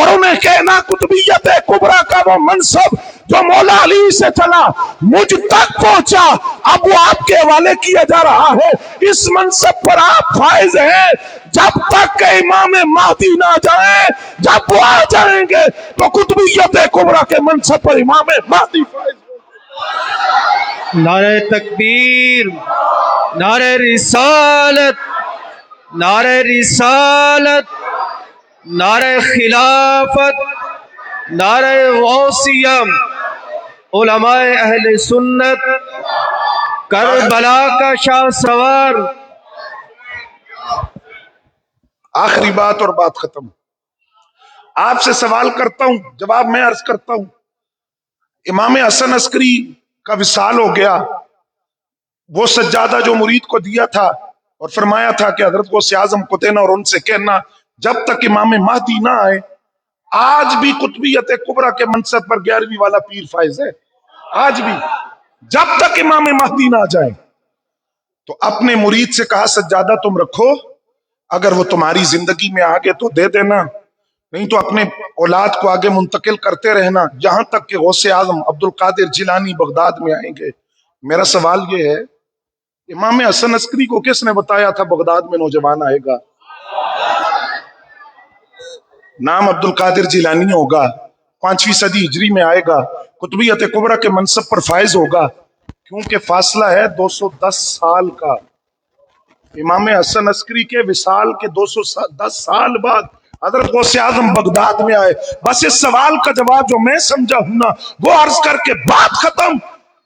اور انہیں کہنا قطبیت کبریٰ کا وہ منصب جو مولا علی سے چلا مجھ تک پہنچا، اب وہ آپ کے حوالے کیا جا رہا ہے، اس منصب پر آپ فائز ہیں جب تک کہ امام مہدی نہ جائیں، جب وہ آ جائیں گے تو قطبیت کبریٰ کے منصب پر امام مہدی فائز ہیں۔ نعرہ تکبیر، نعرہ رسالت، نعرہ رسالت، نعرہ خلافت، نعرہ غوثیہ، علماء اہل سنت، کربلا کا شاہ سوار۔ آخری بات اور بات ختم۔ آپ سے سوال کرتا ہوں، جواب میں عرض کرتا ہوں۔ امام حسن عسکری کا وصال ہو گیا، وہ سجادہ جو مرید کو دیا تھا اور فرمایا تھا کہ حضرت غوث اعظم کو دینا اور ان سے کہنا جب تک امام مہدی نہ آئے، آج بھی قطبیت کبریٰ کے منصب پر 11ویں والا پیر فائز ہے، آج بھی، جب تک امام مہدی نہ جائے۔ تو اپنے مرید سے کہا سجادہ تم رکھو، اگر وہ تمہاری زندگی میں آگے تو دے دینا، نہیں تو اپنے اولاد کو آگے منتقل کرتے رہنا یہاں تک کہ غوث اعظم عبد القادر جیلانی بغداد میں آئیں گے۔ میرا سوال یہ ہے، امام حسن عسکری کو کس نے بتایا تھا بغداد میں نوجوان آئے گا؟ نام عبد القادر جیلانی ہوگا، 5ویں صدی ہجری میں آئے گا، قطبیت کبریٰ کے منصب پر فائز ہوگا، کیونکہ فاصلہ ہے 210 سال کا۔ امام حسن عسکری کے وصال کے 210 سال بعد حضرت غوث اعظم بغداد میں آئے۔ بس اس سوال کا جواب جو میں سمجھا ہوں نا وہ عرض کر کے بات ختم۔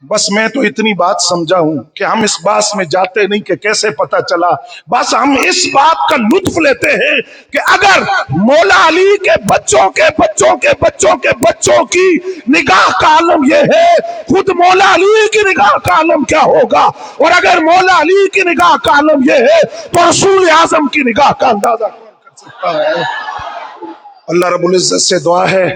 بس میں تو اتنی بات سمجھا ہوں کہ ہم اس بات میں جاتے نہیں کہ کیسے پتا چلا، بس ہم اس بات کا لطف لیتے ہیں کہ اگر مولا علی کے بچوں کے بچوں کے بچوں کے بچوں کی نگاہ کا عالم یہ ہے، خود مولا علی کی نگاہ کا عالم کیا ہوگا، اور اگر مولا علی کی نگاہ کا عالم یہ ہے تو رسول اعظم کی نگاہ کا اندازہ کون کر سکتا ہے۔ اللہ رب العزت سے دعا ہے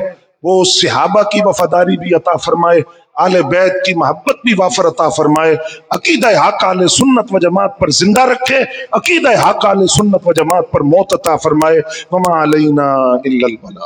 وہ صحابہ کی وفاداری بھی عطا فرمائے، آل بیت کی محبت بھی وافر عطا فرمائے، عقیدہ حق اہل سنت و جماعت پر زندہ رکھے، عقیدہ حق اہل سنت و جماعت پر موت عطا فرمائے۔ وما علینا الا البلاغ۔